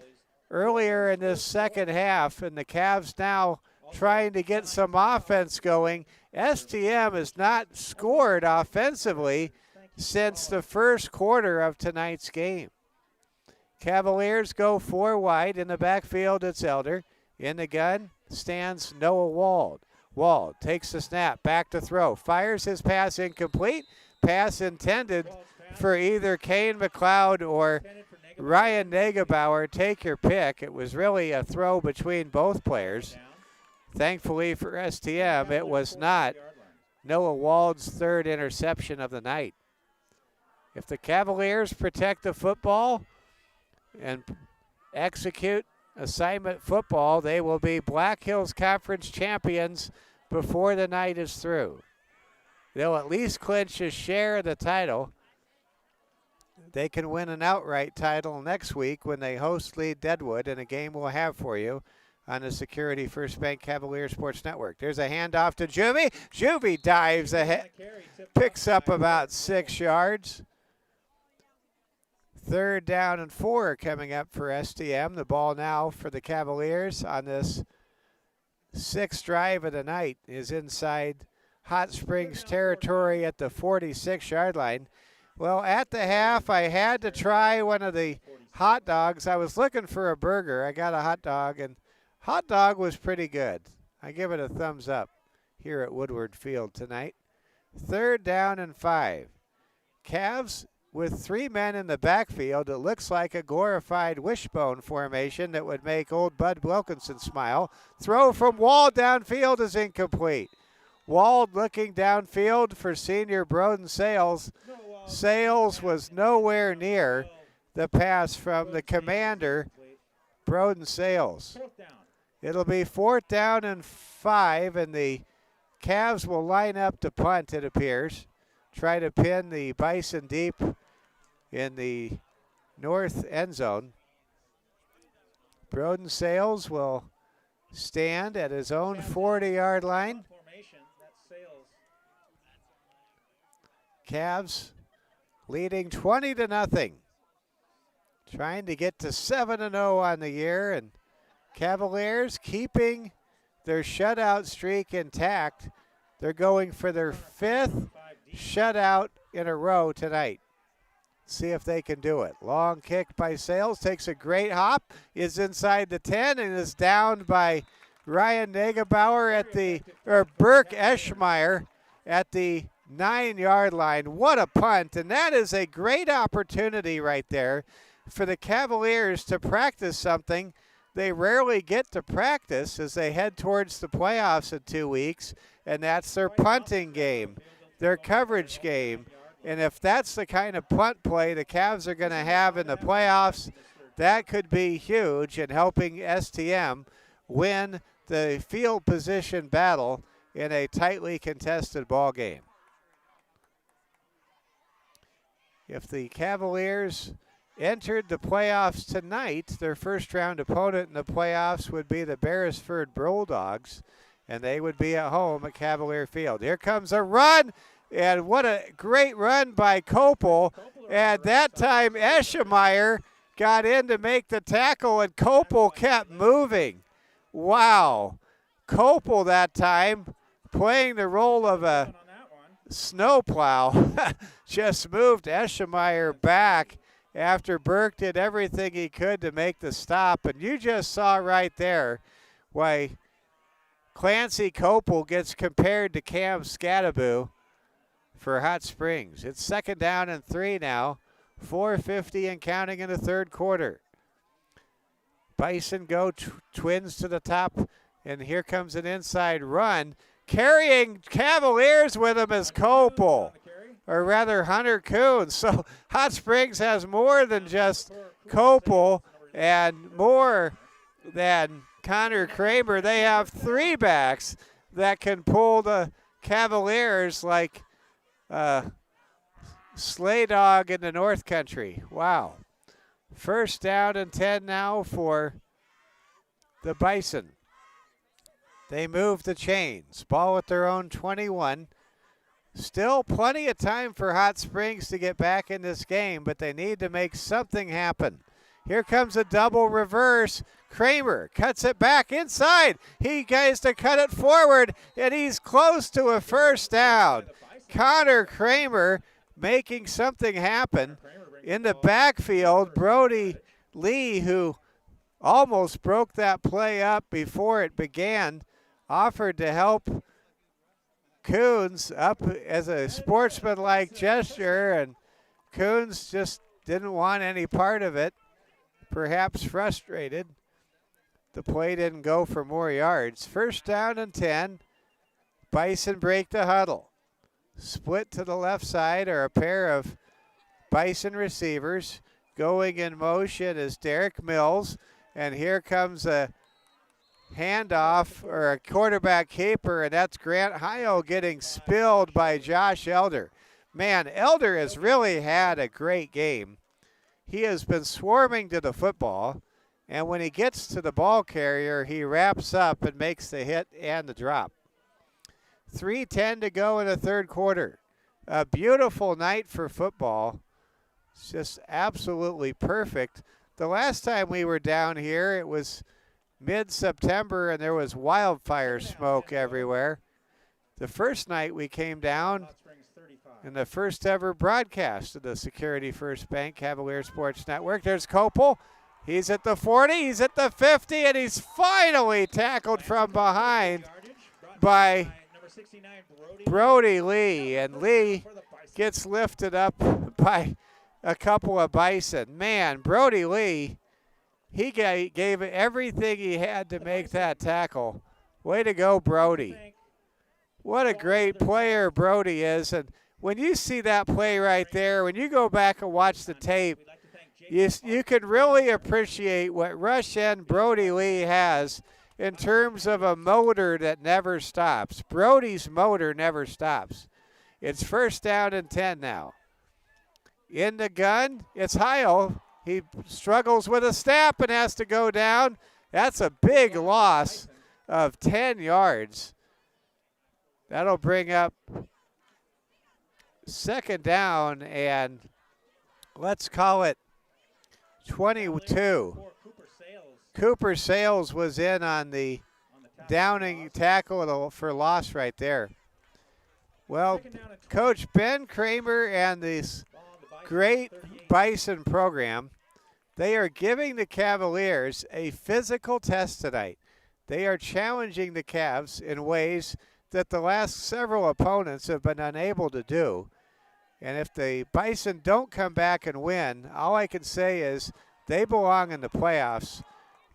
[SPEAKER 1] earlier in this second half, and the Cavs now trying to get some offense going. STM has not scored offensively since the first quarter of tonight's game. Cavaliers go 4 wide. In the backfield, it's Elder. In the gun stands Noah Wald. Wald takes the snap, back to throw, fires his pass incomplete. Pass intended for either Kane McLeod or Ryan Negebauer. Take your pick. It was really a throw between both players. Thankfully for STM, it was not Noah Wald's 3rd interception of the night. If the Cavaliers protect the football and execute assignment football, they will be Black Hills Conference champions before the night is through. They'll at least clinch a share of the title. They can win an outright title next week when they host Lee Deadwood in a game we'll have for you on the Security First Bank Cavalier Sports Network. There's a handoff to Juvie. Juvie dives ahead, picks up about 6 yards. 3rd down and 4 coming up for STM. The ball now for the Cavaliers on this 6th drive of the night is inside Hot Springs territory at the 46-yard line. Well, at the half, I had to try one of the hot dogs. I was looking for a burger. I got a hot dog, and hot dog was pretty good. I give it a thumbs up here at Woodward Field tonight. 3rd down and 5. Cavs with 3 men in the backfield. It looks like a glorified wishbone formation that would make old Bud Wilkinson smile. Throw from Wald downfield is incomplete. Wald looking downfield for senior Broden Sales. Sales was nowhere near the pass from the commander, Broden Sales. It'll be 4th down and 5, and the Cavs will line up to punt, it appears. Try to pin the Bison deep in the north end zone. Broden Sales will stand at his own 40-yard line. Cavs leading 20-0. Trying to get to 7-0 on the year, and Cavaliers keeping their shutout streak intact. They're going for their 5th shutout in a row tonight. See if they can do it. Long kick by Sales, takes a great hop, is inside the 10 and is downed by Ryan Negebauer at the, or Burke Eschmeyer at the 9-yard line. What a punt, and that is a great opportunity right there for the Cavaliers to practice something they rarely get to practice as they head towards the playoffs in 2 weeks, and that's their punting game, their coverage game. And if that's the kind of punt play the Cavs are going to have in the playoffs, that could be huge in helping STM win the field position battle in a tightly contested ball game. If the Cavaliers entered the playoffs tonight, their first round opponent in the playoffs would be the Beresford Bulldogs, and they would be at home at Cavalier Field. Here comes a run, and what a great run by Kopel. And that time Eschemeyer got in to make the tackle, and Kopel kept moving. Wow. Kopel that time playing the role of a snowplow just moved Eschemeyer back after Burke did everything he could to make the stop. And you just saw right there why Clancy Kopel gets compared to Cam Scattaboo for Hot Springs. It's 2nd down and 3 now. 4:50 and counting in the third quarter. Bison go Twins to the top, and here comes an inside run. Carrying Cavaliers with him is Kopel, or rather Hunter Coons. So Hot Springs has more than just Kopel and more than Connor Kramer. They have 3 backs that can pull the Cavaliers like sleigh dog in the North Country. Wow. 1st down and 10 now for the Bison. They move the chains. Ball at their own 21. Still plenty of time for Hot Springs to get back in this game, but they need to make something happen. Here comes a double reverse. Kramer cuts it back inside. He goes to cut it forward, and he's close to a 1st down. Connor Kramer making something happen. In the backfield, Brody Lee, who almost broke that play up before it began, offered to help Coons up as a sportsmanlike gesture, and Coons just didn't want any part of it, perhaps frustrated. The play didn't go for more yards. 1st down and 10. Bison break the huddle. Split to the left side are a pair of Bison receivers. Going in motion is Derek Mills, and here comes a handoff or a quarterback keeper, and that's Grant Hyle getting spilled by Josh Elder. Man, Elder has really had a great game. He has been swarming to the football, and when he gets to the ball carrier, he wraps up and makes the hit and the drop. 3:10 to go in the third quarter. A beautiful night for football. It's just absolutely perfect. The last time we were down here, it was mid-September, and there was wildfire smoke everywhere. The first night we came down in the first ever broadcast of the Security First Bank Cavalier Sports Network. There's Kopel. He's at the 40, he's at the 50, and he's finally tackled from behind by Brody Lee. And Lee gets lifted up by a couple of Bison. Man, Brody Lee, he gave everything he had to make that tackle. Way to go, Brody. What a great player Brody is. And when you see that play right there, when you go back and watch the tape, you can really appreciate what rush end Brody Lee has in terms of a motor that never stops. Brody's motor never stops. It's 1st down and 10 now. In the gun, it's Hyle. He struggles with a snap and has to go down. That's a big loss of 10 yards. That'll bring up 2nd down, and let's call it 22. Cooper Sales was in on the downing tackle for loss right there. Well, Coach Ben Kramer and this great Bison program, they are giving the Cavaliers a physical test tonight. They are challenging the Cavs in ways that the last several opponents have been unable to do. And if the Bison don't come back and win, all I can say is they belong in the playoffs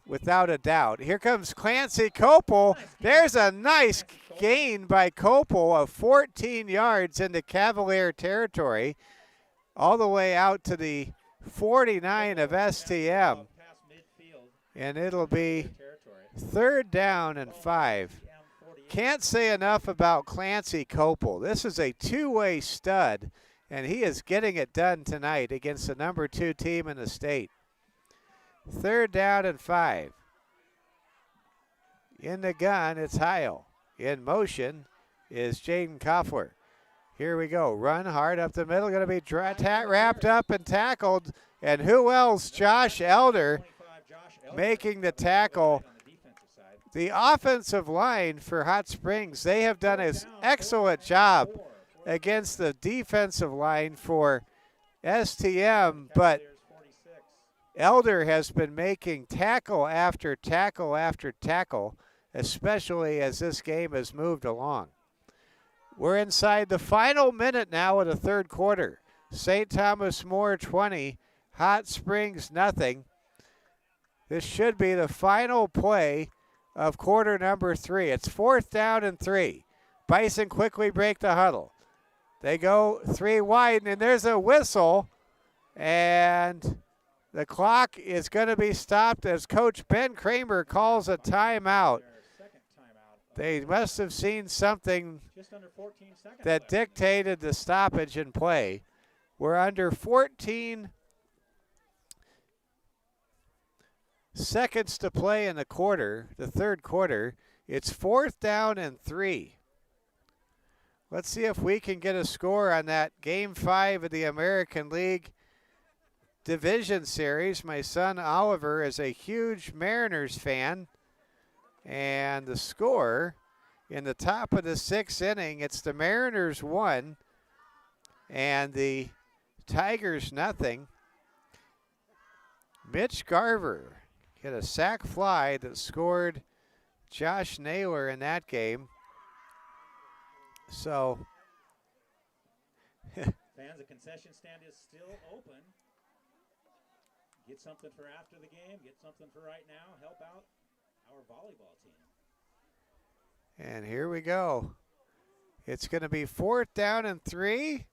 [SPEAKER 1] without a doubt. Here comes Clancy Kopel. There's a nice gain by Kopel of 14 yards into Cavalier territory, all the way out to the 49 of STM. And it'll be 3rd down and 5. Can't say enough about Clancy Copel. This is a two-way stud, and he is getting it done tonight against the number 2 team in the state. 3rd down and 5. In the gun, it's Heil. In motion is Jaden Koffler. Here we go. Run hard up the middle. Going to be wrapped up and tackled. And who else? Josh Elder making the tackle. The offensive line for Hot Springs, they have done an excellent job against the defensive line for STM, but Elder has been making tackle after tackle after tackle, especially as this game has moved along. We're inside the final minute now of the 3rd quarter. St. Thomas More 20, Hot Springs nothing. This should be the final play of quarter number 3. It's 4th down and 3. Bison quickly break the huddle. They go 3 wide, and there's a whistle, and the clock is going to be stopped as Coach Ben Kramer calls a timeout. They must have seen something that dictated the stoppage in play. We're under 14 seconds to play in the quarter, the 3rd quarter. It's 4th down and 3. Let's see if we can get a score on that Game 5 of the American League Division Series. My son Oliver is a huge Mariners fan. And the score in the top of the 6th inning, it's the Mariners 1 and the Tigers nothing. Mitch Garver hit a sac fly that scored Josh Naylor in that game. So
[SPEAKER 4] Fans, the concession stand is still open. Get something for after the game. Get something for right now. Help out our volleyball team.
[SPEAKER 1] and here we go. It's going to be 4th down and 3.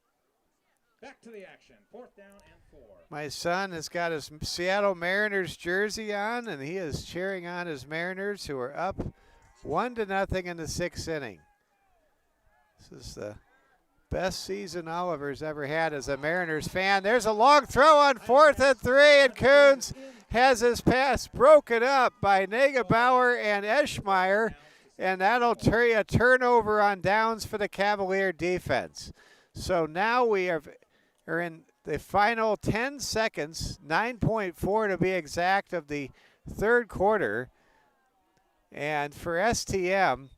[SPEAKER 4] Back to the action. 4th down and 4.
[SPEAKER 1] My son has got his Seattle Mariners jersey on, and he is cheering on his Mariners, who are up 1-0 in the 6th inning. This is the best season Oliver's ever had as a Mariners fan. There's a long throw on 4th and 3, and Coons has his pass broken up by Negebauer and Eschmeyer, and that'll turn a turnover on downs for the Cavalier defense. So now we are in the final 10 seconds, 9.4 to be exact, of the 3rd quarter. And for STM,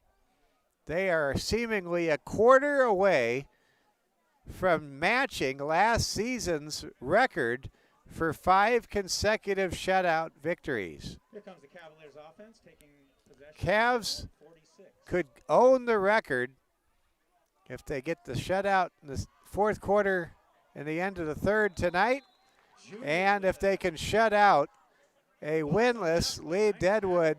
[SPEAKER 1] they are seemingly a quarter away from matching last season's record for 5 consecutive shutout victories.
[SPEAKER 4] Here comes the Cavaliers offense taking possession.
[SPEAKER 1] Cavs
[SPEAKER 4] 46.
[SPEAKER 1] could own the record if they get the shutout in the 4th quarter and the end of the 3rd tonight, and if they can shut out a winless Lee Deadwood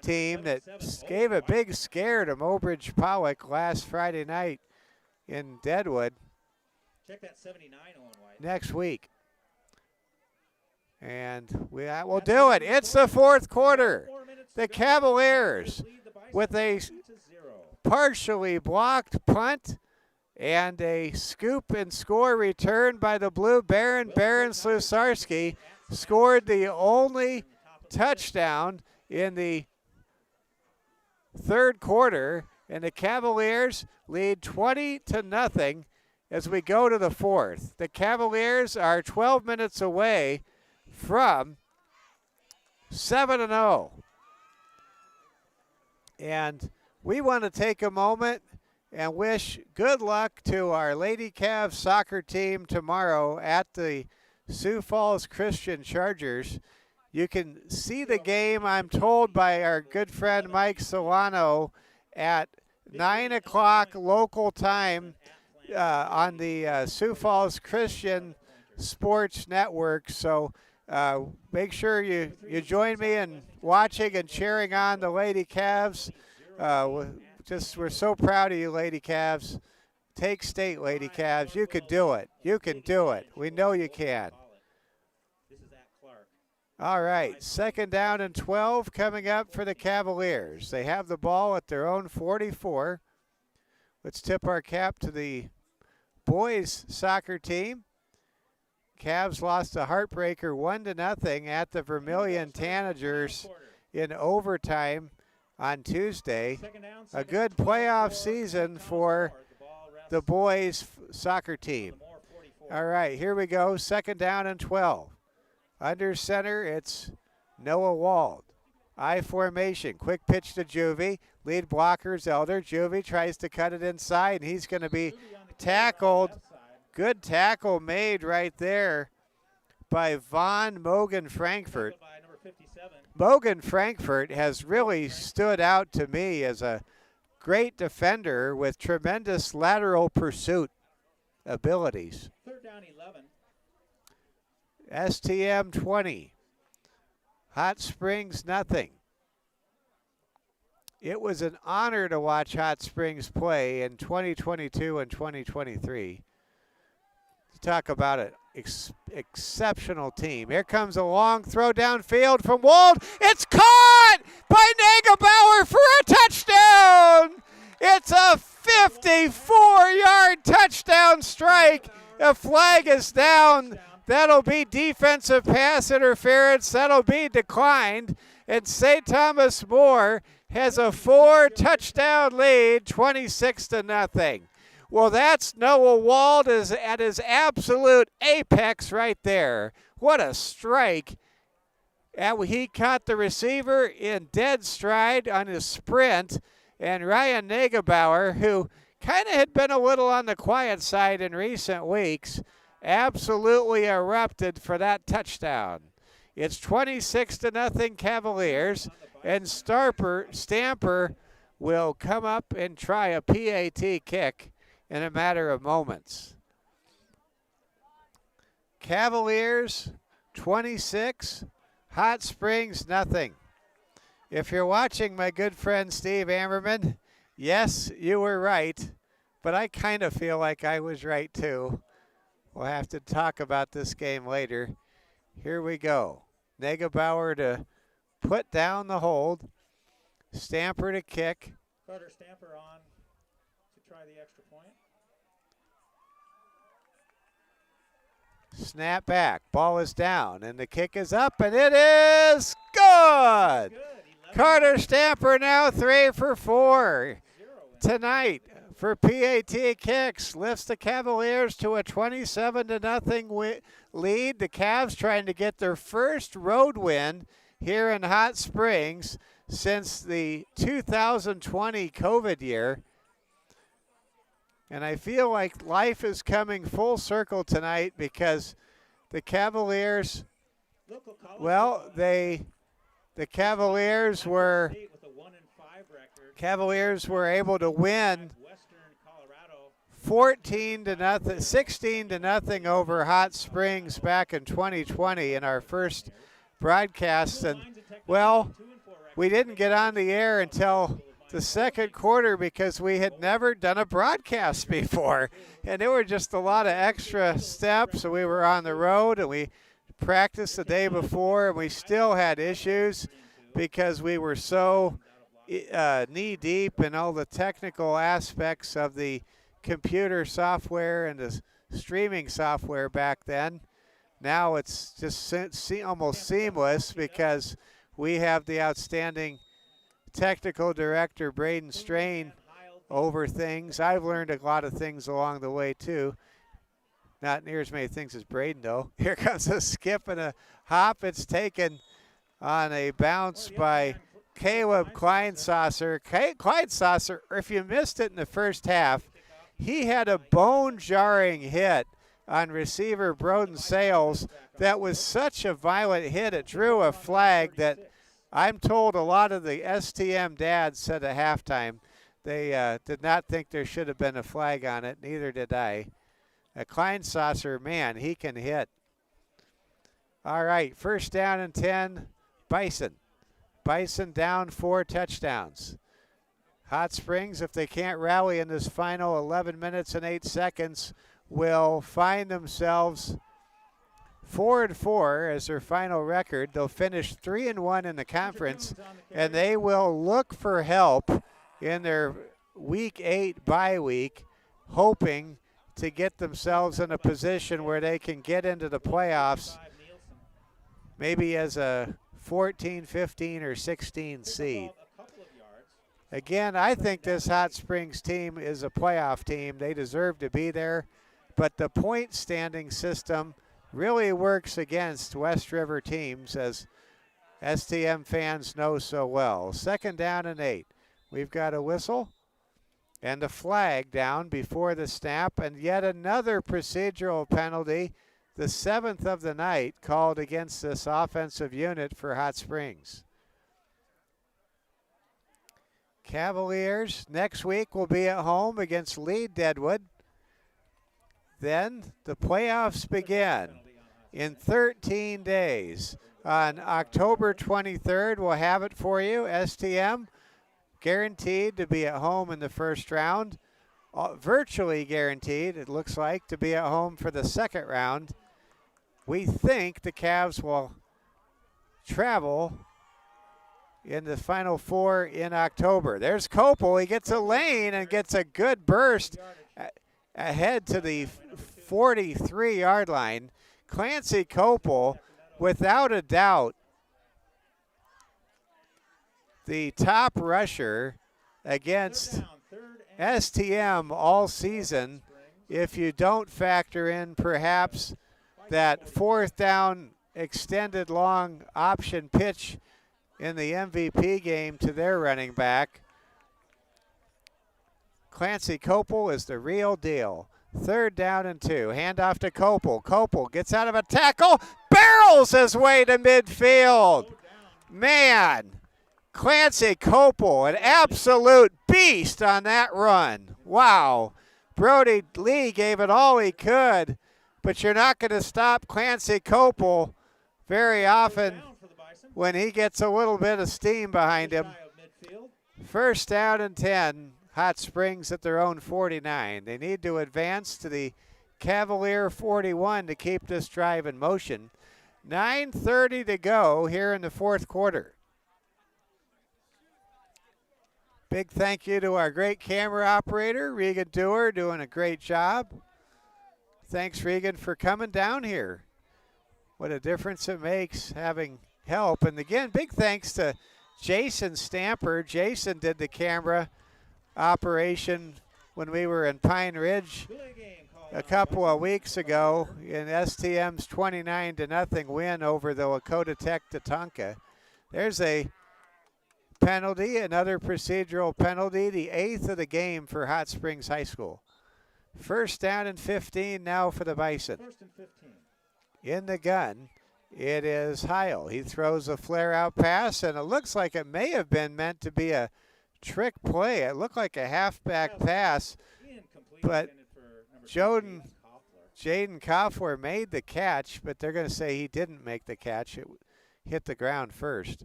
[SPEAKER 1] team that gave a big scare to Mobridge Pollock last Friday night in Deadwood.
[SPEAKER 4] Check that 79, Owen White.
[SPEAKER 1] Next week. And we will do it. It's the 4th quarter.
[SPEAKER 4] 4 minutes
[SPEAKER 1] The
[SPEAKER 4] to go.
[SPEAKER 1] Cavaliers
[SPEAKER 4] Lead the Bison
[SPEAKER 1] with a
[SPEAKER 4] 2-0.
[SPEAKER 1] partially blocked punt and a scoop and score return by the Blue Baron. Baron Slusarski scored the only touchdown in the 3rd quarter, and the Cavaliers lead 20-0 as we go to the 4th. The Cavaliers are 12 minutes away from 7-0. And we want to take a moment and wish good luck to our Lady Cavs soccer team tomorrow at the Sioux Falls Christian Chargers. You can see the game, I'm told, by our good friend Mike Solano at 9 o'clock local time on the Sioux Falls Christian Sports Network. So make sure you join me in watching and cheering on the Lady Cavs. We're so proud of you, Lady Cavs. Take state, Lady Cavs. You can do it. You can do it. We know you can.
[SPEAKER 4] This is at Clark.
[SPEAKER 1] All right, second down and 12 coming up for the Cavaliers. They have the ball at their own 44. Let's tip our cap to the boys soccer team. Cavs lost a heartbreaker 1-0 at the Vermilion Tanagers in overtime on Tuesday. A good playoff season for the boys soccer team. All right, here we go. Second down and 12. Under center, it's Noah Wald. I formation. Quick pitch to Juvie. Lead blockers Elder. Juvie tries to cut it inside, and he's going to be tackled. Good tackle made right there by Von Mogan Frankfurt. Mogan Frankfurt has really stood out to me as a great defender with tremendous lateral pursuit abilities.
[SPEAKER 4] Third down 11.
[SPEAKER 1] STM 20. Hot Springs nothing. It was an honor to watch Hot Springs play in 2022 and 2023. Talk about an exceptional team. Here comes a long throw downfield from Wald. It's caught by Nagelbauer for a touchdown. It's a 54-yard touchdown strike. A flag is down. That'll be defensive pass interference. That'll be declined. And St. Thomas More has a 4-touchdown lead, 26-0. Well, that's Noah Wald is at his absolute apex right there. What a strike. And he caught the receiver in dead stride on his sprint. And Ryan Nagelbauer, who kind of had been a little on the quiet side in recent weeks, absolutely erupted for that touchdown. It's 26-0 Cavaliers, and Stamper will come up and try a PAT kick in a matter of moments. Cavaliers 26, Hot Springs nothing. If you're watching my good friend Steve Ammerman, yes, you were right, but I kind of feel like I was right too. We'll have to talk about this game later. Here we go. Nagelbauer to put down the hold. Stamper to kick.
[SPEAKER 4] Carter Stamper on to try the extra point.
[SPEAKER 1] Snap back. Ball is down, and the kick is up, and it is good. Carter Stamper now 3 for 4 tonight for PAT kicks. Lifts the Cavaliers to a 27-0 lead. The Cavs trying to get their first road win here in Hot Springs since the 2020 COVID year. And I feel like life is coming full circle tonight because the Cavaliers, well, the Cavaliers were able to win 16-0 over Hot Springs back in 2020 in our first broadcast. And, well, we didn't get on the air until the second quarter because we had never done a broadcast before. And there were just a lot of extra steps. And we were on the road and we practiced the day before, and we still had issues because we were so knee-deep in all the technical aspects of the computer software and the streaming software back then. Now it's just almost seamless because we have the outstanding technical director, Braden Strain, over things. I've learned a lot of things along the way, too. Not near as many things as Braden, though. Here comes a skip and a hop. It's taken on a bounce by Caleb Kleinsasser. Kleinsasser, if you missed it in the first half, he had a bone-jarring hit on receiver Broden Sales that was such a violent hit. It drew a flag that I'm told a lot of the STM dads said at halftime they did not think there should have been a flag on it. Neither did I. Kleinsasser, man, he can hit. All right, first down and 10, Bison. Bison down 4 touchdowns. Hot Springs, if they can't rally in this final 11 minutes and 8 seconds, will find themselves 4-4 as their final record. They'll finish 3-1 in the conference, and they will look for help in their Week 8 bye week, hoping to get themselves in a position where they can get into the playoffs, maybe as a 14, 15, or 16 seed. Again, I think this Hot Springs team is a playoff team. They deserve to be there, but the point standing system really works against West River teams, as STM fans know so well. 2nd down and 8. We've got a whistle and a flag down before the snap, and yet another procedural penalty, the 7th of the night, called against this offensive unit for Hot Springs. Cavaliers next week will be at home against Lee Deadwood. Then the playoffs begin in 13 days. On October 23rd, we'll have it for you. STM guaranteed to be at home in the first round. Virtually guaranteed, it looks like, to be at home for the second round. We think the Cavs will travel in the Final Four in October. There's Kopel. He gets a lane and gets a good burst ahead to the 43-yard line. Clancy Kopel, without a doubt, the top rusher against STM all season, if you don't factor in perhaps that 4th down extended long option pitch in the MVP game to their running back. Clancy Kopel is the real deal. 3rd down and 2. Handoff to Kopel. Kopel gets out of a tackle, barrels his way to midfield. Man, Clancy Kopel, an absolute beast on that run. Wow. Brody Lee gave it all he could, but you're not going to stop Clancy Kopel very often when he gets a little bit of steam behind him. 1st down and 10. Hot Springs at their own 49. They need to advance to the Cavalier 41 to keep this drive in motion. 9:30 to go here in the 4th quarter. Big thank you to our great camera operator, Regan Dewar, doing a great job. Thanks, Regan, for coming down here. What a difference it makes having help. And again, big thanks to Jason Stamper. Jason did the camera operation when we were in Pine Ridge a couple of weeks ago in STM's 29-0 win over the Lakota Tech Tatanka. There's a penalty, another procedural penalty, the 8th of the game for Hot Springs High School. 1st down and 15 now for the Bison.
[SPEAKER 4] 1st and 15.
[SPEAKER 1] In the gun, it is Heil. He throws a flare-out pass, and it looks like it may have been meant to be a trick play. It looked like a halfback pass, but Jaden Koffler made the catch, but they're going to say he didn't make the catch. It hit the ground first.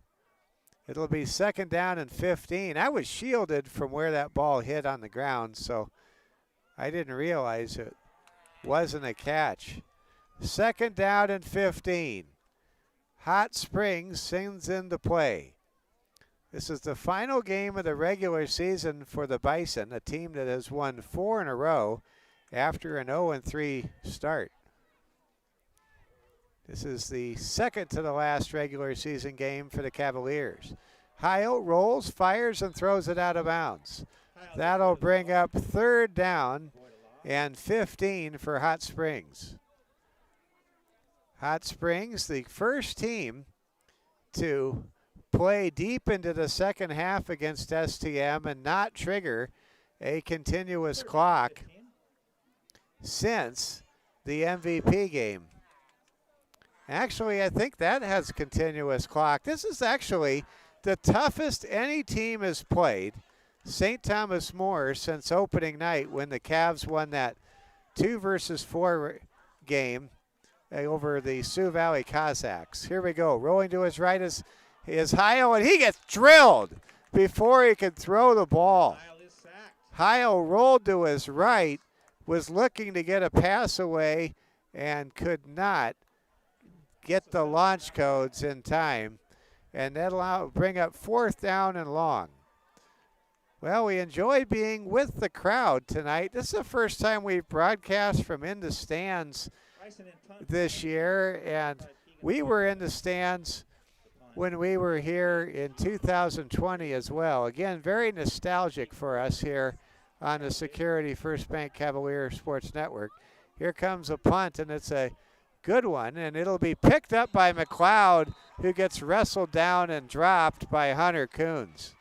[SPEAKER 1] It'll be 2nd down and 15. I was shielded from where that ball hit on the ground, so I didn't realize it wasn't a catch. 2nd down and 15. Hot Springs sends into play. This is the final game of the regular season for the Bison, a team that has won 4 in a row after an 0-3 start. This is the second to the last regular season game for the Cavaliers. Heil rolls, fires, and throws it out of bounds. That'll bring up 3rd down and 15 for Hot Springs. Hot Springs, the first team to play deep into the second half against STM and not trigger a continuous clock since the MVP game. Actually, I think that has a continuous clock. This is actually the toughest any team has played, St. Thomas More, since opening night when the Cavs won that 2-4 game over the Sioux Valley Cossacks. Here we go. Rolling to his right is Heil, and he gets drilled before he could throw the ball. Heil rolled to his right, was looking to get a pass away, and could not get the launch codes in time, and that'll bring up 4th down and long. Well, we enjoy being with the crowd tonight. This is the first time we've broadcast from in the stands this year, and we were in the stands when we were here in 2020 as well. Again, very nostalgic for us here on the Security First Bank Cavalier Sports Network. Here comes a punt, and it's a good one, and it'll be picked up by McLeod, who gets wrestled down and dropped by Hunter Coons.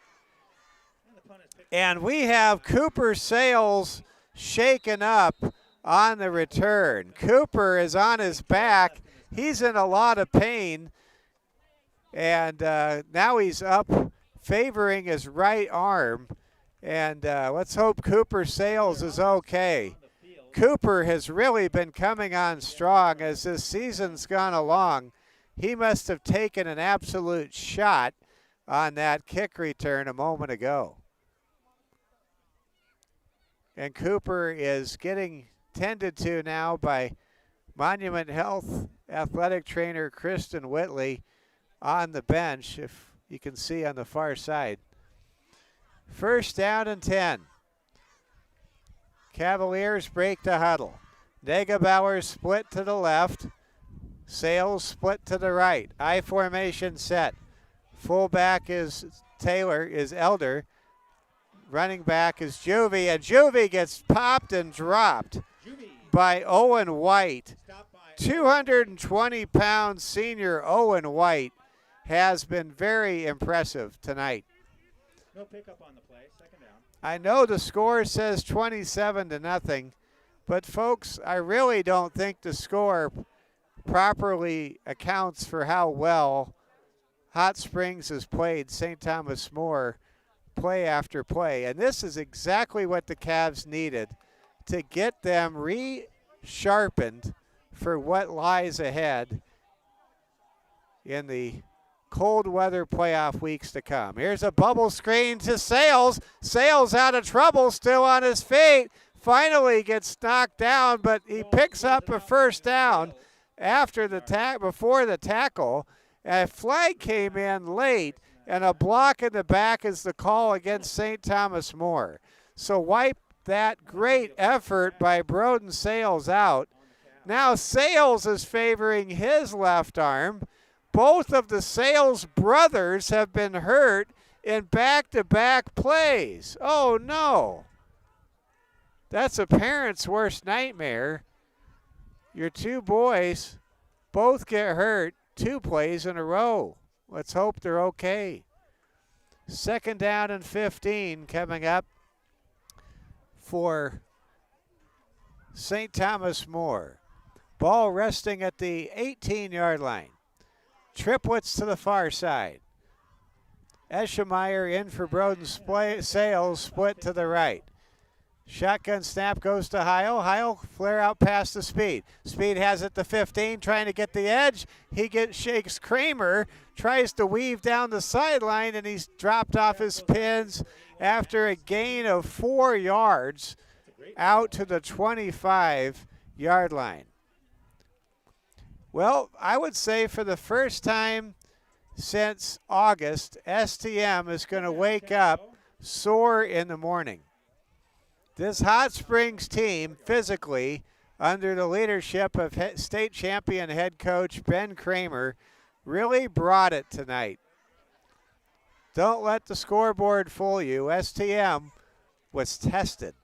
[SPEAKER 1] And we have Cooper Sales shaken up on the return. Cooper is on his back. He's in a lot of pain, and now he's up favoring his right arm. And let's hope Cooper Sales is okay. Cooper has really been coming on strong as this season's gone along. He must have taken an absolute shot on that kick return a moment ago. And Cooper is getting tended to now by Monument Health athletic trainer Kristen Whitley on the bench, if you can see on the far side. 1st down and 10. Cavaliers break the huddle. Negebauer split to the left. Sales split to the right. I formation set. Fullback is Taylor, is Elder. Running back is Juvie, and Juvie gets popped and dropped by Owen White. 220-pound senior Owen White has been very impressive tonight.
[SPEAKER 4] No pickup on the play. 2nd down.
[SPEAKER 1] I know the score says 27-0, but folks, I really don't think the score properly accounts for how well Hot Springs has played St. Thomas More play after play. And this is exactly what the Cavs needed to get them resharpened for what lies ahead in the cold weather playoff weeks to come. Here's a bubble screen to Sales. Sales out of trouble, still on his feet. Finally gets knocked down, but he picks up a 1st down after the before the tackle. A flag came in late, and a block in the back is the call against St. Thomas More. So wipe that great effort by Broden Sales out. Now Sales is favoring his left arm. Both of the Sales brothers have been hurt in back-to-back plays. Oh, no. That's a parent's worst nightmare. Your two boys both get hurt 2 plays in a row. Let's hope they're okay. 2nd down and 15 coming up for St. Thomas More. Ball resting at the 18-yard line. Triplets to the far side. Eschemeyer in for Broden Sales, split to the right. Shotgun snap goes to Heil. Heil flare out past the Speed. Speed has it to 15, trying to get the edge. He shakes Kramer, tries to weave down the sideline, and he's dropped off his pins after a gain of 4 yards out to the 25-yard line. Well, I would say for the first time since August, STM is going to wake up sore in the morning. This Hot Springs team, physically, under the leadership of state champion head coach Ben Kramer, really brought it tonight. Don't let the scoreboard fool you. STM was tested.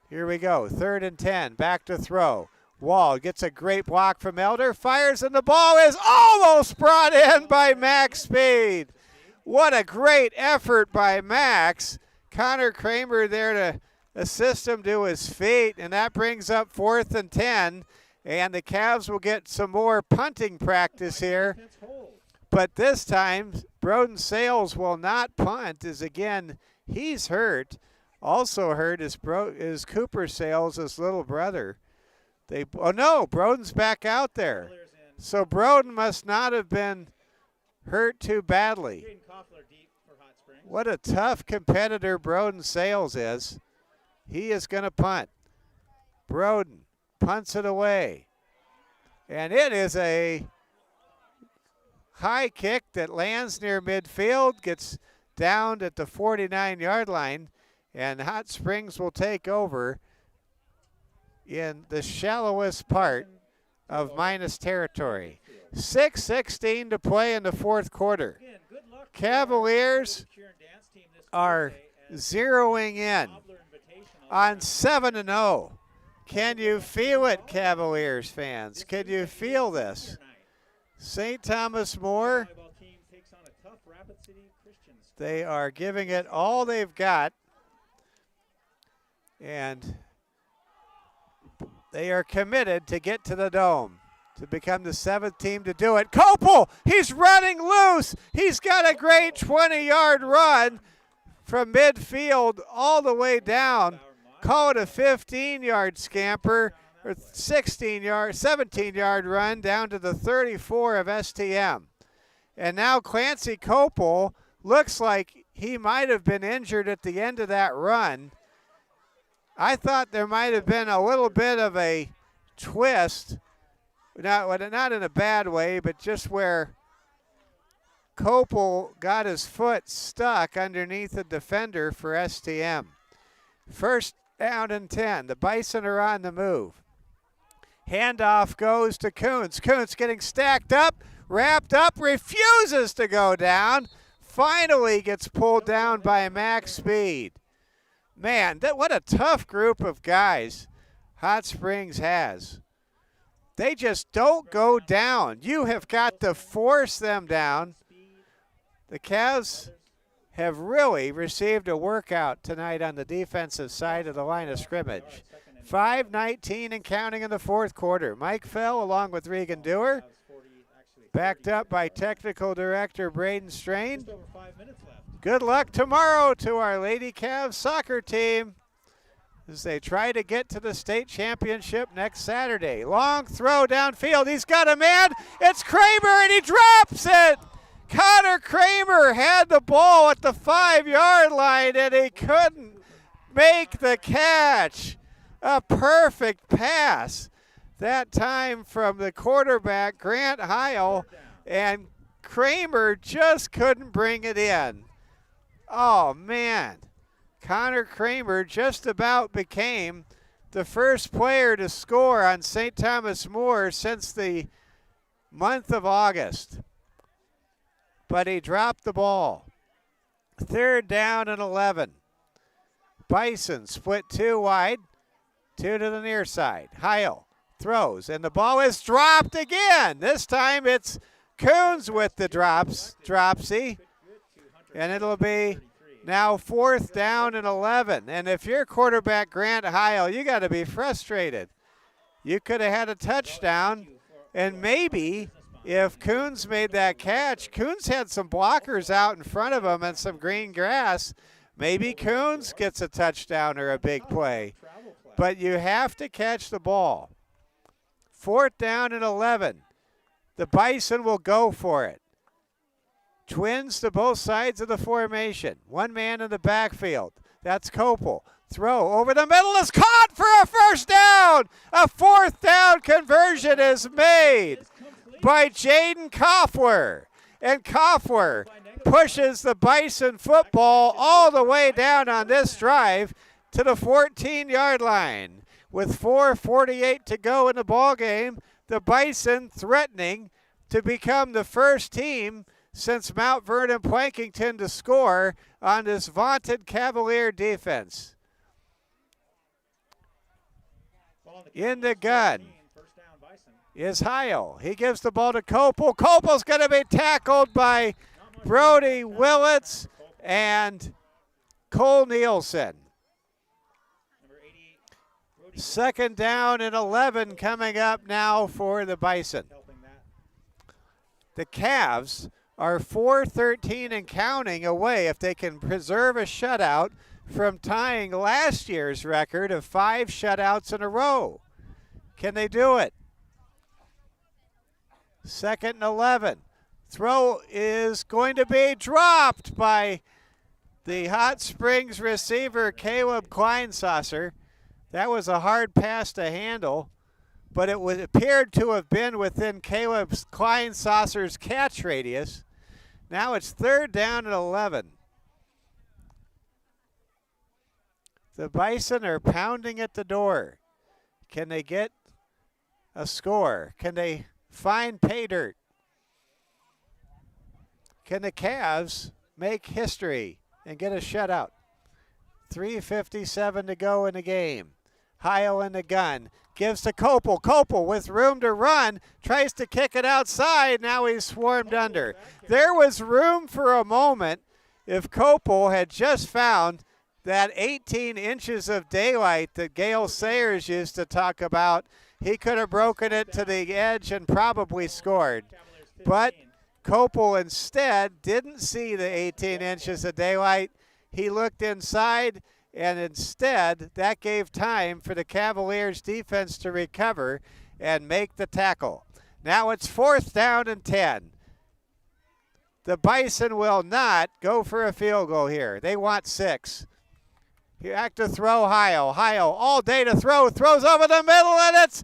[SPEAKER 1] Here we go, 3rd and 10, back to throw. Wall gets a great block from Elder, fires, and the ball is almost brought in by Max Speed. What a great effort by Max. Connor Kramer there to assist him to his feet, and that brings up 4th and 10, and the Cavs will get some more punting practice here. But this time, Broden Sales will not punt, as again, he's hurt. Also hurt is Cooper Sales, his little brother. Oh no, Broden's back out there. So Broden must not have been hurt too badly. What a tough competitor Broden Sales is. He is going to punt. Broden punts it away. And it is a high kick that lands near midfield, gets down at the 49-yard line, and Hot Springs will take over in the shallowest part of minus territory. 6:16 to play in the fourth quarter.
[SPEAKER 4] Again, good luck to
[SPEAKER 1] Cavaliers
[SPEAKER 4] the cheer and dance team this
[SPEAKER 1] are
[SPEAKER 4] Thursday as
[SPEAKER 1] zeroing in
[SPEAKER 4] Cobbler Invitational
[SPEAKER 1] on 7-0. Can you feel it, Cavaliers fans? Can you feel this?
[SPEAKER 4] tonight.
[SPEAKER 1] St. Thomas More,
[SPEAKER 4] Volleyball team takes on a tough Rapid City Christian squad.
[SPEAKER 1] they are giving it all they've got. And they are committed to get to the Dome, to become the 7th team to do it. Kopel, he's running loose. He's got a great 20-yard run from midfield all the way down. Call it a 15-yard scamper or 17-yard run down to the 34 of STM. And now Clancy Kopel looks like he might have been injured at the end of that run. I thought there might have been a little bit of a twist, not in a bad way, but just where Kopel got his foot stuck underneath the defender for STM. First down and 10. The Bison are on the move. Handoff goes to Coons. Coons getting stacked up, wrapped up, refuses to go down. Finally gets pulled down by Max Speed. Man, what a tough group of guys Hot Springs has. They just don't go down. You have got to force them down. The Cavs have really received a workout tonight on the defensive side of the line of scrimmage. 5:19 and counting in the fourth quarter. Mike Fell along with Regan Dewar, backed up by technical director Braden Strain.
[SPEAKER 4] Just over 5 minutes left.
[SPEAKER 1] Good luck tomorrow to our Lady Cavs soccer team as they try to get to the state championship next Saturday. Long throw downfield. He's got a man. It's Kramer, and he drops it. Connor Kramer had the ball at the 5-yard line, and he couldn't make the catch. A perfect pass that time from the quarterback, Grant Heil, and Kramer just couldn't bring it in. Oh, man. Connor Kramer just about became the first player to score on St. Thomas More since the month of August. But he dropped the ball. Third down and 11. Bison split 2 wide, 2 to the near side. Heil throws, and the ball is dropped again. This time it's Coons with the dropsy. And it'll be now 4th down and 11. And if you're quarterback Grant Heil, you got to be frustrated. You could have had a touchdown, and maybe if Coons made that catch, Coons had some blockers out in front of him and some green grass. Maybe Coons gets a touchdown or a big play. But you have to catch the ball. 4th down and 11. The Bison will go for it. Twins to both sides of the formation. One man in the backfield. That's Kopel. Throw over the middle is caught for a first down. A 4th down conversion is made by Jaden Koffler. And Koffler pushes the Bison football all the way down on this drive to the 14-yard line. With 4:48 to go in the ball game, the Bison threatening to become the first team since Mount Vernon Plankington to score on this vaunted Cavalier defense. In the gun is Heil. He gives the ball to Kopel. Kopel's going to be tackled by Brody Willits and Cole Nielsen. 2nd down and 11 coming up now for the Bison. The Cavs are 4-13 and counting away if they can preserve a shutout from tying last year's record of 5 shutouts in a row. Can they do it? 2nd and 11. Throw is going to be dropped by the Hot Springs receiver, Caleb Kleinsasser. That was a hard pass to handle but it appeared to have been within Caleb Kleinsasser's catch radius. Now it's 3rd down and 11. The Bison are pounding at the door. Can they get a score? Can they find pay dirt? Can the Cavs make history and get a shutout? 3:57 to go in the game. Heil in the gun. Gives to Kopel. Kopel with room to run. Tries to kick it outside. Now he's swarmed under. There was room for a moment if Kopel had just found that 18 inches of daylight that Gale Sayers used to talk about. He could have broken it to the edge and probably scored. But Kopel instead didn't see the 18 inches of daylight. He looked inside, and instead that gave time for the Cavaliers defense to recover and make the tackle. Now it's 4th down and 10. The Bison will not go for a field goal here. They want 6. Back to throw Heil. Heil all day to throw. Throws over the middle, and it's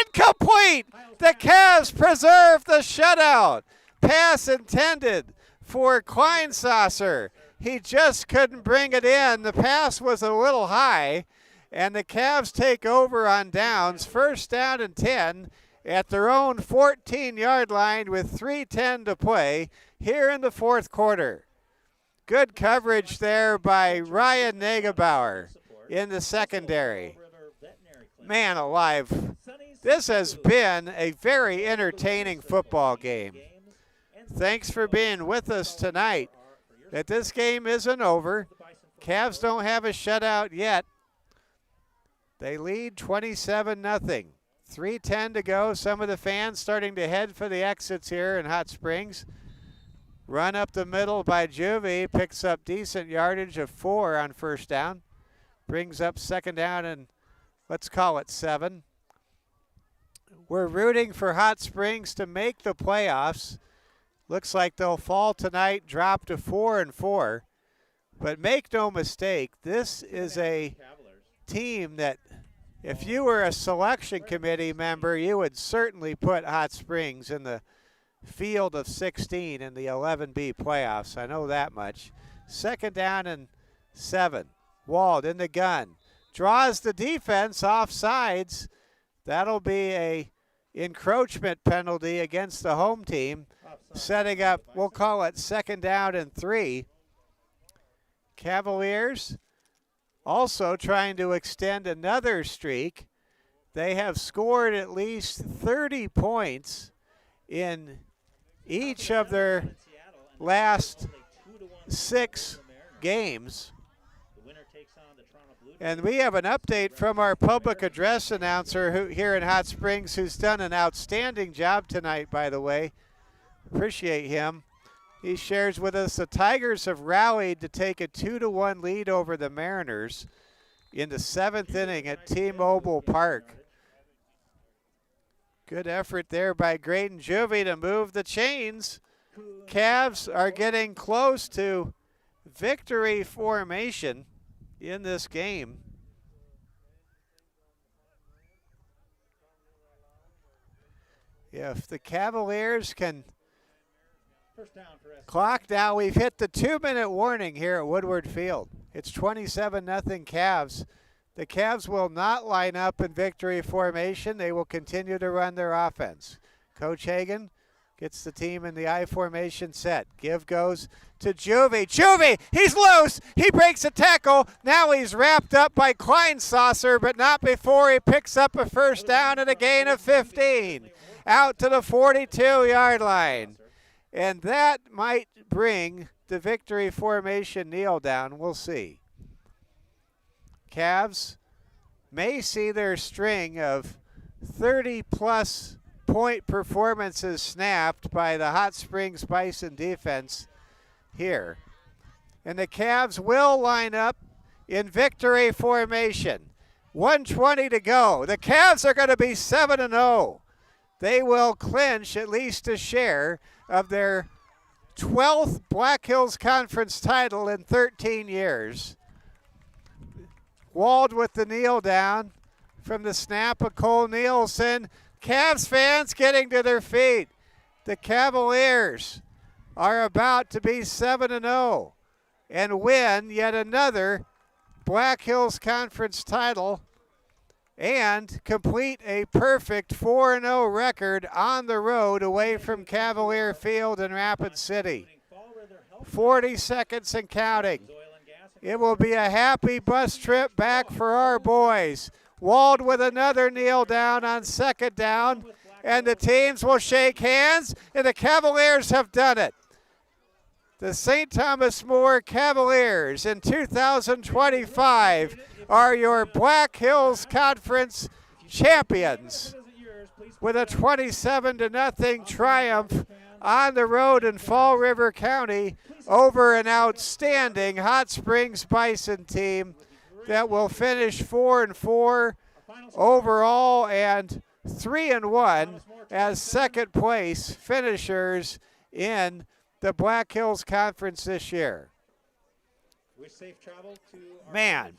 [SPEAKER 1] incomplete. The Cavs preserve the shutout. Pass intended for Kleinsasser. He just couldn't bring it in. The pass was a little high, and the Cavs take over on downs. 1st down and 10 at their own 14-yard line with 3:10 to play here in the 4th quarter. Good coverage there by Ryan Negebauer in the secondary. Man alive, this has been a very entertaining football game. Thanks for being with us tonight. That this game isn't over. Cavs don't have a shutout yet. They lead 27-0. 3:10 to go. Some of the fans starting to head for the exits here in Hot Springs. Run up the middle by Juvie, picks up decent yardage of 4 on 1st down. Brings up 2nd down and let's call it 7. We're rooting for Hot Springs to make the playoffs. Looks like they'll fall tonight, drop to 4-4. But make no mistake, this is a team that if you were a selection committee member, you would certainly put Hot Springs in the field of 16 in the 11B playoffs. I know that much. 2nd down and 7. Wald in the gun. Draws the defense off sides. That'll be a encroachment penalty against the home team. Setting up, we'll call it 2nd down and 3. Cavaliers also trying to extend another streak. They have scored at least 30 points in each of their last 6 games. And we have an update from our public address announcer here in Hot Springs, who's done an outstanding job tonight, by the way. Appreciate him. He shares with us the Tigers have rallied to take a 2-1 lead over the Mariners in the 7th inning at T-Mobile Park. Good effort there by Graydon Juvie to move the chains. Cavs are getting close to victory formation in this game. If the Cavaliers can clock down, we've hit the 2-minute warning here at Woodward Field. It's 27-0 Cavs. The Cavs will not line up in victory formation. They will continue to run their offense. Coach Hagan gets the team in the I formation set. Give goes to Juvie. Juvie, he's loose. He breaks a tackle. Now he's wrapped up by Kleinsasser, but not before he picks up a 1st down and a gain of 15. Out to the 42-yard line. And that might bring the victory formation kneel down. We'll see. Cavs may see their string of 30-plus point performances snapped by the Hot Springs Bison defense here. And the Cavs will line up in victory formation. 1:20 to go. The Cavs are going to be 7-0. They will clinch at least a share of their 12th Black Hills Conference title in 13 years. Wald with the kneel down from the snap of Cole Nielsen. Cavs fans getting to their feet. The Cavaliers are about to be 7-0 and win yet another Black Hills Conference title and complete a perfect 4-0 record on the road away from Cavalier Field in Rapid City. 40 seconds and counting. It will be a happy bus trip back for our boys. Wald with another kneel down on second down, and the teams will shake hands, and the Cavaliers have done it. The St. Thomas More Cavaliers in 2025 are your Black Hills Conference champions with a 27-0 triumph on the road in Fall River County over an outstanding Hot Springs Bison team that will finish 4-4 overall and 3-1 as second place finishers in the Black Hills Conference this year. Man,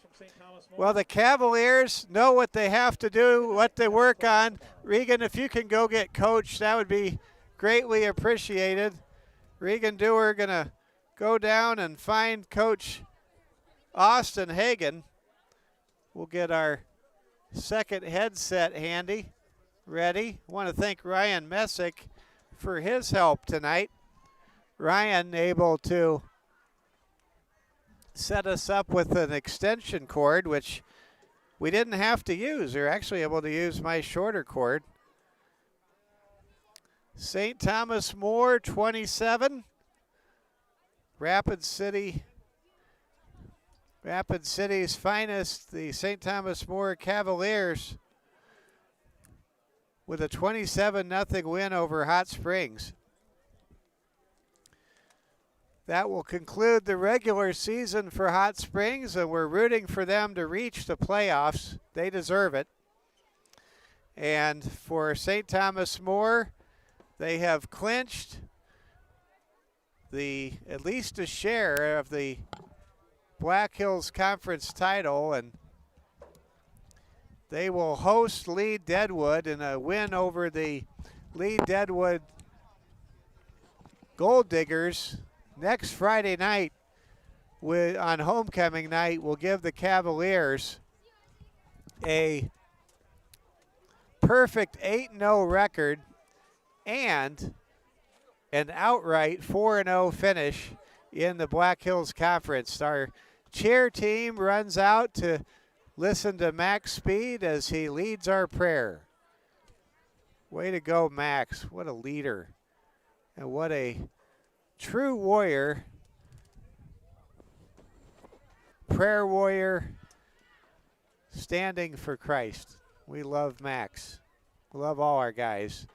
[SPEAKER 1] well, the Cavaliers know what they have to do, what they work on. Regan, if you can go get coach, that would be greatly appreciated. Regan Dewar going to go down and find Coach Austin Hagan. We'll get our second headset handy, ready. I want to thank Ryan Messick for his help tonight. Ryan able to set us up with an extension cord, which we didn't have to use. They're actually able to use my shorter cord. St. Thomas More 27. Rapid City's finest, the St. Thomas More Cavaliers, with a 27-0 win over Hot Springs. That will conclude the regular season for Hot Springs, and we're rooting for them to reach the playoffs. They deserve it. And for St. Thomas More, they have clinched at least a share of the Black Hills Conference title, and they will host Lee Deadwood in a win over the Lee Deadwood Gold Diggers next Friday night. On homecoming night, will give the Cavaliers a perfect 8-0 record and an outright 4-0 finish in the Black Hills Conference. Our cheer team runs out to listen to Max Speed as he leads our prayer. Way to go, Max. What a leader. And what a true warrior. Prayer warrior standing for Christ. We love Max. We love all our guys.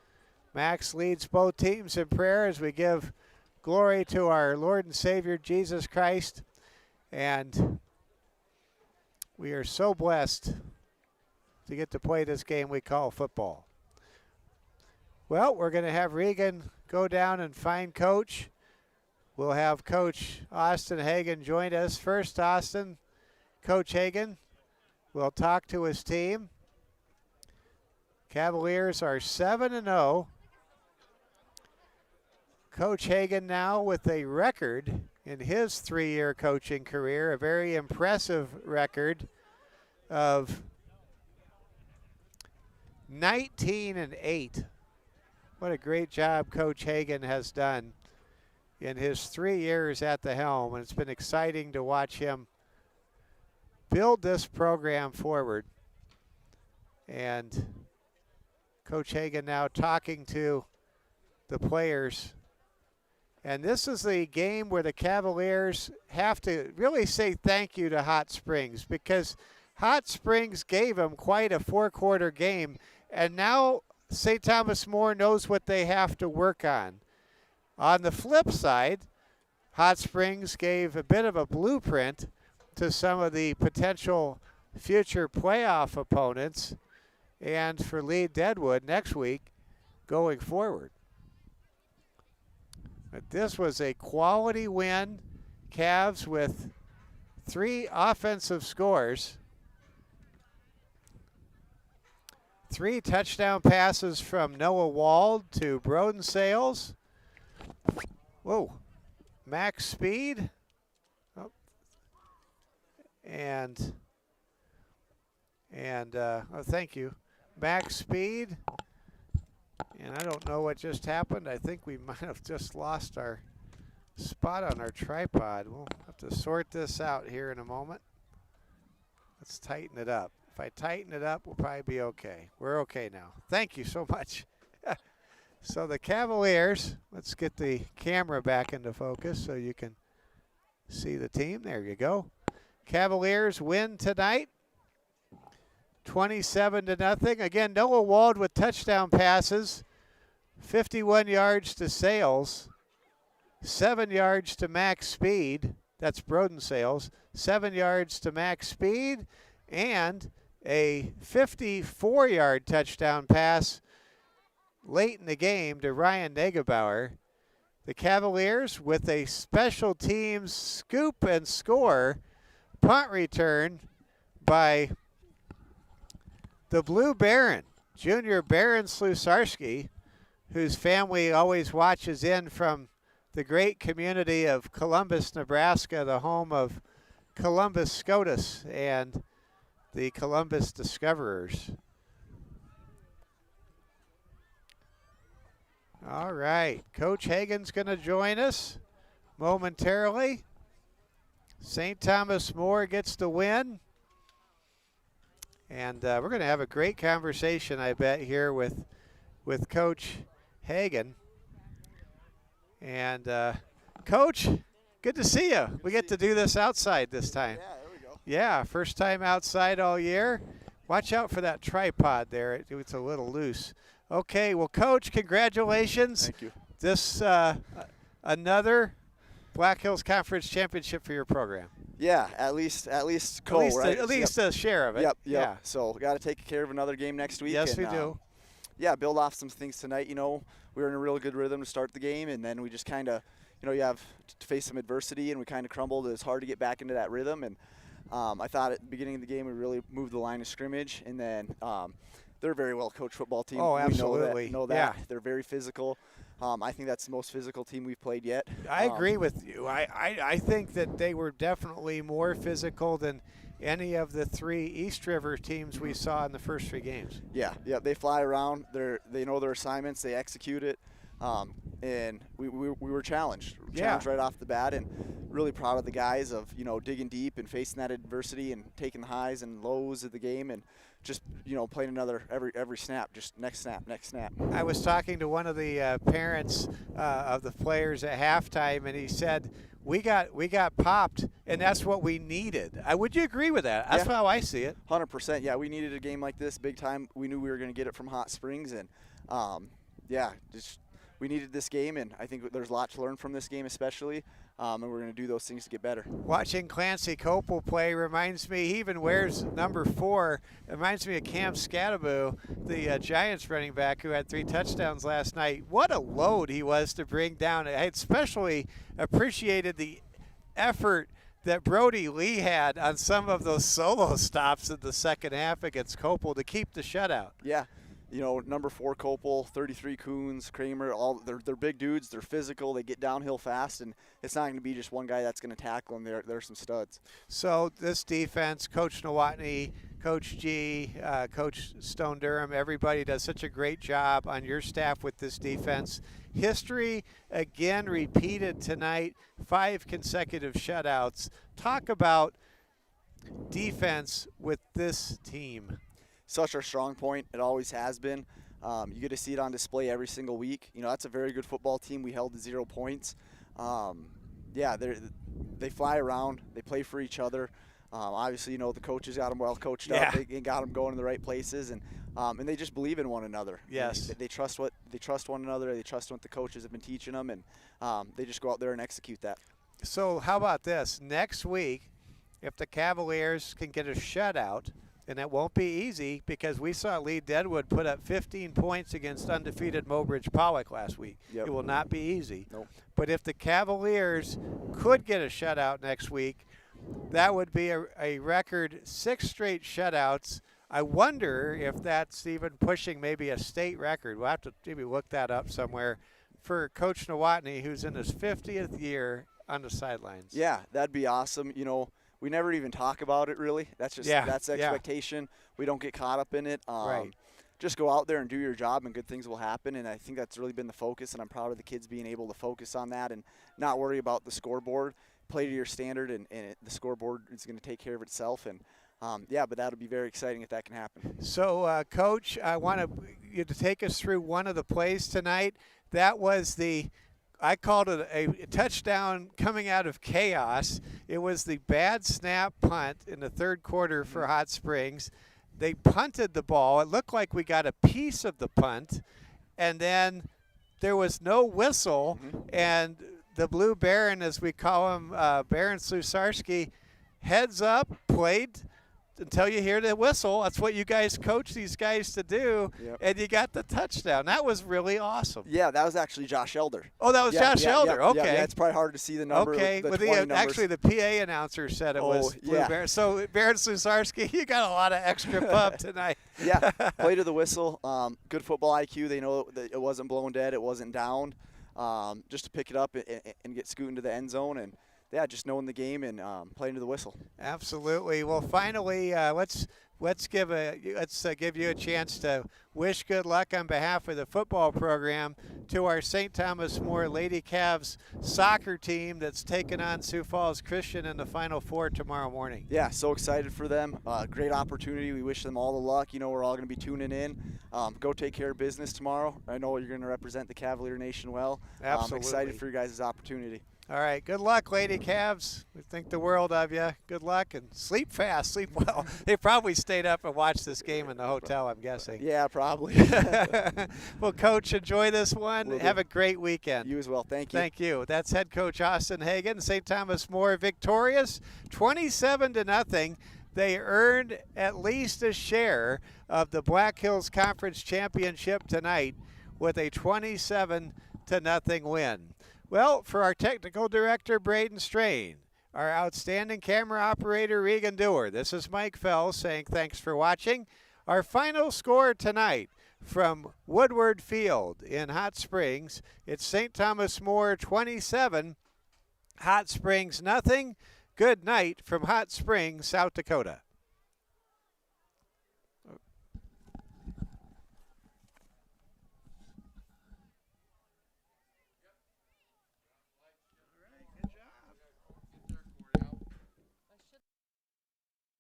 [SPEAKER 1] Max leads both teams in prayer as we give glory to our Lord and Savior Jesus Christ. And we are so blessed to get to play this game we call football. Well, we're going to have Regan go down and find Coach. We'll have Coach Austin Hagan join us. First, Austin, Coach Hagan will talk to his team. Cavaliers are 7-0. Coach Hagan now with a record in his 3-year coaching career, a very impressive record of 19-8. What a great job Coach Hagan has done in his 3 years at the helm, and it's been exciting to watch him build this program forward. And Coach Hagan now talking to the players. And this is the game where the Cavaliers have to really say thank you to Hot Springs, because Hot Springs gave them quite a 4-quarter game, and now St. Thomas More knows what they have to work on. On the flip side, Hot Springs gave a bit of a blueprint to some of the potential future playoff opponents and for Lee Deadwood next week going forward. But this was a quality win. Cavs with 3 offensive scores. 3 touchdown passes from Noah Wald to Broden Sales. Whoa. Max Speed. Oh. And oh, thank you. Max Speed. And I don't know what just happened. I think we might have just lost our spot on our tripod. We'll have to sort this out here in a moment. Let's tighten it up. If I tighten it up, we'll probably be okay. We're okay now. Thank you so much. So the Cavaliers, let's get the camera back into focus so you can see the team. There you go. Cavaliers win tonight, 27-0. Again, Noah Wald with touchdown passes, 51 yards to Sales, 7 yards to Max Speed. That's Broden Sales. 7 yards to Max Speed, and a 54-yard touchdown pass late in the game to Ryan Negebauer. The Cavaliers with a special teams scoop and score punt return by the Blue Baron, Junior Baron Slusarski, whose family always watches in from the great community of Columbus, Nebraska, the home of Columbus SCOTUS and the Columbus Discoverers. All right, Coach Hagan's going to join us momentarily. St. Thomas More gets the win. And we're going to have a great conversation, I bet, here with Coach Hagan. And Coach, good to see you. We get to do this outside this time.
[SPEAKER 6] Yeah, there we go.
[SPEAKER 1] Yeah, first time outside all year. Watch out for that tripod there. It's a little loose. Okay, well, Coach, congratulations.
[SPEAKER 6] Thank you.
[SPEAKER 1] This another Black Hills Conference championship for your program.
[SPEAKER 6] Yeah, at least right?
[SPEAKER 1] At least a share of it.
[SPEAKER 6] Yep.
[SPEAKER 1] Yeah.
[SPEAKER 6] So got to take care of another game next week.
[SPEAKER 1] Yes,
[SPEAKER 6] and,
[SPEAKER 1] we do.
[SPEAKER 6] Yeah, build off some things tonight. You know, we were in a real good rhythm to start the game, and then we just kind of, you know, you have to face some adversity, and we kind of crumbled. It was hard to get back into that rhythm, and I thought at the beginning of the game we really moved the line of scrimmage, and then they're a very well coached football team.
[SPEAKER 1] Oh, absolutely.
[SPEAKER 6] We know that.
[SPEAKER 1] Yeah.
[SPEAKER 6] They're very physical. I think that's the most physical team we've played yet.
[SPEAKER 1] I agree with you. I think that they were definitely more physical than any of the 3 East River teams we saw in the first 3 games.
[SPEAKER 6] Yeah, they fly around. They know their assignments. They execute it, and we were challenged. Challenged right off the bat, and really proud of the guys of, you know, digging deep and facing that adversity and taking the highs and lows of the game and just, you know, playing another every snap, just next snap.
[SPEAKER 1] I was talking to one of the parents of the players at halftime, and he said, we got popped, and that's what we needed. Would you agree with that? That's how I see it.
[SPEAKER 6] 100%. Yeah, we needed a game like this big time. We knew we were going to get it from Hot Springs, and just we needed this game, and I think there's a lot to learn from this game especially, and we're going to do those things to get better.
[SPEAKER 1] Watching Clancy Copel play reminds me, he even wears number 4. It reminds me of Cam Scattaboo, the Giants running back who had 3 touchdowns last night. What a load he was to bring down. I especially appreciated the effort that Brody Lee had on some of those solo stops in the second half against Copel to keep the shutout.
[SPEAKER 6] Yeah. You know, number 4 Copel, 33 Coons, Kramer, they're big dudes. They're physical. They get downhill fast, and it's not going to be just one guy that's going to tackle them. They're some studs.
[SPEAKER 1] So this defense, Coach Nowotny, Coach G, Coach Stone Durham, everybody does such a great job on your staff with this defense. History again repeated tonight. 5 consecutive shutouts. Talk about defense with this team.
[SPEAKER 6] Such our strong point. It always has been. You get to see it on display every single week. You know, that's a very good football team. We held to 0 points. They fly around. They play for each other. Obviously, you know, the coaches got them well coached up. They got them going in the right places, and they just believe in one another.
[SPEAKER 1] Yes.
[SPEAKER 6] They trust one another. They trust what the coaches have been teaching them, and they just go out there and execute that.
[SPEAKER 1] So how about this? Next week, if the Cavaliers can get a shutout, and it won't be easy because we saw Lee Deadwood put up 15 points against undefeated Mobridge Pollock last week.
[SPEAKER 6] Yep.
[SPEAKER 1] It will not be easy.
[SPEAKER 6] Nope.
[SPEAKER 1] But if the Cavaliers could get a shutout next week, that would be a record 6 straight shutouts I wonder if that's even pushing maybe a state record. We'll have to maybe look that up somewhere for Coach Nowotny, who's in his 50th year on the sidelines.
[SPEAKER 6] Yeah, that'd be awesome. You know, we never even talk about it really. That's just that's the expectation. We don't get caught up in it.
[SPEAKER 1] Right.
[SPEAKER 6] Just go out there and do your job, and good things will happen. And I think that's really been the focus, and I'm proud of the kids being able to focus on that and not worry about the scoreboard. Play to your standard, and the scoreboard is going to take care of itself. And but that'll be very exciting if that can happen.
[SPEAKER 1] So, Coach, I want you to take us through one of the plays tonight. That was I called it a touchdown coming out of chaos. It was the bad snap punt in the third quarter for Hot Springs. They punted the ball. It looked like we got a piece of the punt, and then there was no whistle, and the Blue Baron, as we call him, Baron Slusarski, heads up, played until you hear the whistle. That's what you guys coach these guys to do, and you got the touchdown. That was really awesome.
[SPEAKER 6] Yeah, that was actually Josh Elder.
[SPEAKER 1] Oh, that was Josh Elder. Okay.
[SPEAKER 6] Yeah, it's probably hard to see the number.
[SPEAKER 1] Okay,
[SPEAKER 6] the
[SPEAKER 1] but
[SPEAKER 6] 20 numbers.
[SPEAKER 1] actually the PA announcer said it was Blue Baron. So, Baron Slusarski, you got a lot of extra pub tonight.
[SPEAKER 6] Yeah, play to the whistle. Good football IQ. They know that it wasn't blown dead. It wasn't down. Just to pick it up and get scooting to the end zone, and just knowing the game and playing to the whistle.
[SPEAKER 1] Absolutely. Well, finally, let's give you a chance to wish good luck on behalf of the football program to our St. Thomas More Lady Cavs soccer team that's taking on Sioux Falls Christian in the Final Four tomorrow morning.
[SPEAKER 6] Yeah, so excited for them. Great opportunity. We wish them all the luck. You know, we're all going to be tuning in. Go take care of business tomorrow. I know you're going to represent the Cavalier Nation well.
[SPEAKER 1] Absolutely.
[SPEAKER 6] Excited for your guys' opportunity.
[SPEAKER 1] All right, good luck, Lady Cavs. We think the world of you. Good luck, and sleep fast, sleep well. They probably stayed up and watched this game in the hotel, I'm guessing.
[SPEAKER 6] Yeah, probably.
[SPEAKER 1] Well, Coach, enjoy this one. Have a great weekend.
[SPEAKER 6] You as well. Thank you.
[SPEAKER 1] Thank you. That's head coach Austin Hagan. St. Thomas More victorious, 27-0. They earned at least a share of the Black Hills Conference Championship tonight with a 27-0 win. Well, for our technical director, Braden Strain, our outstanding camera operator, Regan Dewar, this is Mike Fell saying thanks for watching. Our final score tonight from Woodward Field in Hot Springs, it's St. Thomas More 27, Hot Springs nothing. Good night from Hot Springs, South Dakota.